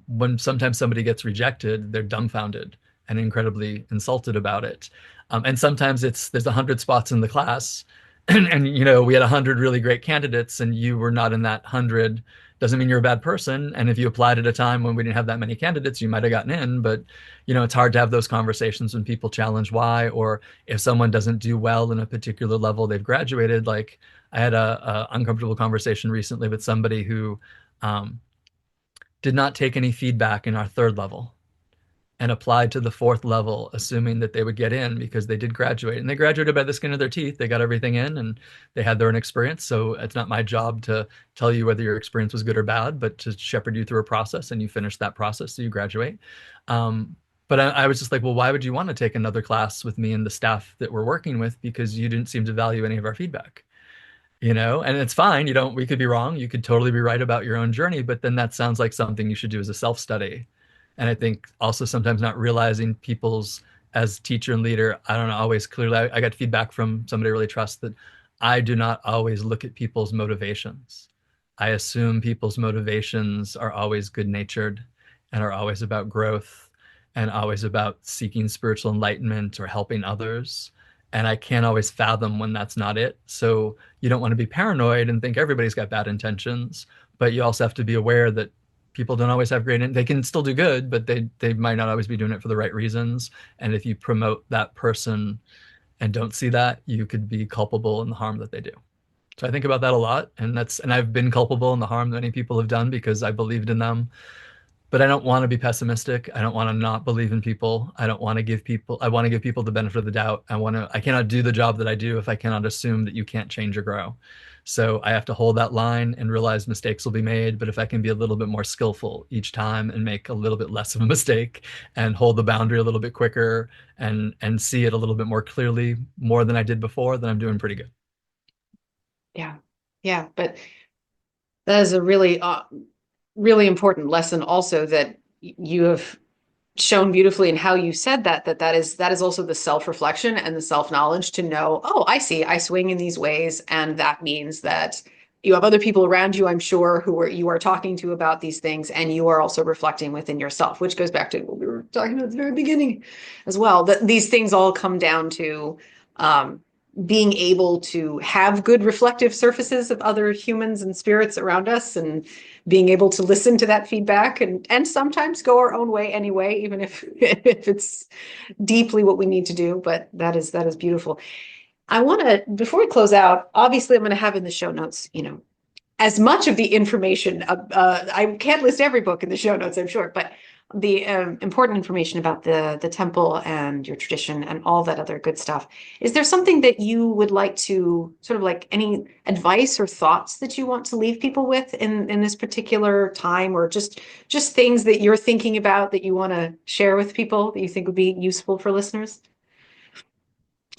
when sometimes somebody gets rejected, they're dumbfounded and incredibly insulted about it. And sometimes there's 100 spots in the class, and we had 100 really great candidates and you were not in that 100. Doesn't mean you're a bad person. And if you applied at a time when we didn't have that many candidates, you might have gotten in. But it's hard to have those conversations when people challenge why, or if someone doesn't do well in a particular level they've graduated. Like, I had a uncomfortable conversation recently with somebody who did not take any feedback in our 3rd level and applied to the 4th level, assuming that they would get in because they did graduate. And they graduated by the skin of their teeth. They got everything in and they had their own experience. So it's not my job to tell you whether your experience was good or bad, but to shepherd you through a process, and you finish that process so you graduate. But I was just like, well, why would you want to take another class with me and the staff that we're working with? Because you didn't seem to value any of our feedback. And it's fine. We could be wrong. You could totally be right about your own journey, but then that sounds like something you should do as a self-study. And I think also sometimes not realizing people's, as teacher and leader, I don't know, always clearly, I got feedback from somebody I really trust that I do not always look at people's motivations. I assume people's motivations are always good-natured and are always about growth and always about seeking spiritual enlightenment or helping others. And I can't always fathom when that's not it. So you don't want to be paranoid and think everybody's got bad intentions, but you also have to be aware that people don't always have they can still do good, but they might not always be doing it for the right reasons. And if you promote that person and don't see that, you could be culpable in the harm that they do. So I think about that a lot. And I've been culpable in the harm that many people have done because I believed in them. But I don't want to be pessimistic. I don't want to not believe in people. I want to give people the benefit of the doubt. I cannot do the job that I do if I cannot assume that you can't change or grow. So I have to hold that line and realize mistakes will be made. But if I can be a little bit more skillful each time and make a little bit less of a mistake and hold the boundary a little bit quicker and see it a little bit more clearly, more than I did before, then I'm doing pretty good. Yeah. Yeah. But that is a really, really important lesson also that you have shown beautifully in how you said that is also the self-reflection and the self-knowledge to know, oh, I see, I swing in these ways. And that means that you have other people around you, I'm sure, you are talking to about these things, and you are also reflecting within yourself, which goes back to what we were talking about at the very beginning as well, that these things all come down to being able to have good reflective surfaces of other humans and spirits around us, and being able to listen to that feedback and sometimes go our own way anyway, even if it's deeply what we need to do. But that is beautiful. I want to, before we close out, obviously I'm going to have in the show notes, as much of the information. I can't list every book in the show notes, I'm sure, but the important information about the temple and your tradition and all that other good stuff. Is there something that you would like to sort of like any advice or thoughts that you want to leave people with in this particular time, or just things that you're thinking about that you want to share with people that you think would be useful for listeners?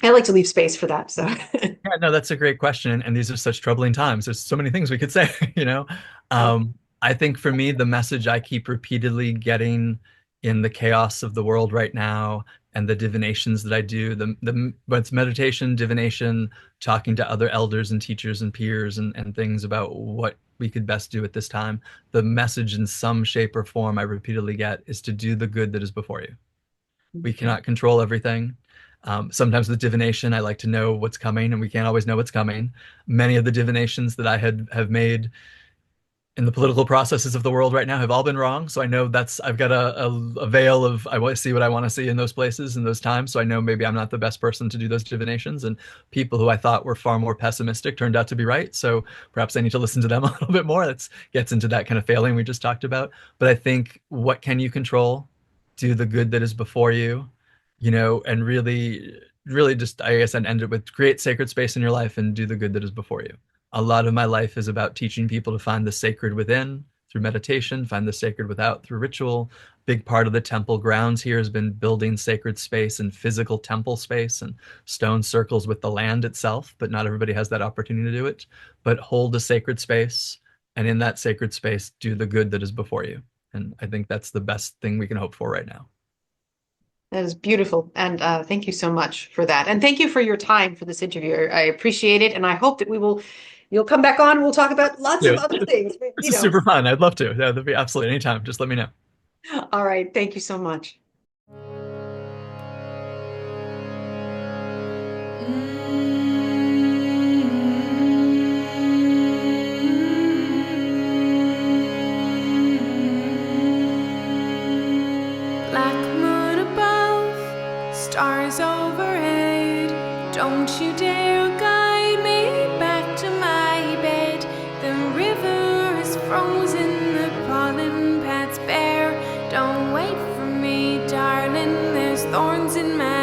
I like to leave space for that. So Yeah, no, that's a great question. And these are such troubling times. There's so many things we could say, you know. I think for me, the message I keep repeatedly getting in the chaos of the world right now and the divinations that I do, but it's meditation, divination, talking to other elders and teachers and peers and things about what we could best do at this time. The message in some shape or form I repeatedly get is to do the good that is before you. We cannot control everything. Sometimes with divination, I like to know what's coming, and we can't always know what's coming. Many of the divinations that I have made in the political processes of the world right now have all been wrong. So I know I've got a veil of, I want to see what I want to see in those places, in those times. So I know maybe I'm not the best person to do those divinations. And people who I thought were far more pessimistic turned out to be right. So perhaps I need to listen to them a little bit more. That gets into that kind of failing we just talked about. But I think, what can you control? Do the good that is before you, and really, really just, I guess I'd end it with, create sacred space in your life and do the good that is before you. A lot of my life is about teaching people to find the sacred within through meditation, find the sacred without through ritual. Big part of the temple grounds here has been building sacred space and physical temple space and stone circles with the land itself, but not everybody has that opportunity to do it. But hold a sacred space, and in that sacred space, do the good that is before you. And I think that's the best thing we can hope for right now. That is beautiful. And thank you so much for that. And thank you for your time for this interview. I appreciate it. And I hope that you'll come back on. We'll talk about lots of other things. This is super fun. I'd love to. Yeah, that'd be absolutely anytime. Just let me know. All right. Thank you so much. Stars overhead, don't you dare guide me back to my bed. The river is frozen, the pollen path's bare. Don't wait for me, darling, there's thorns in my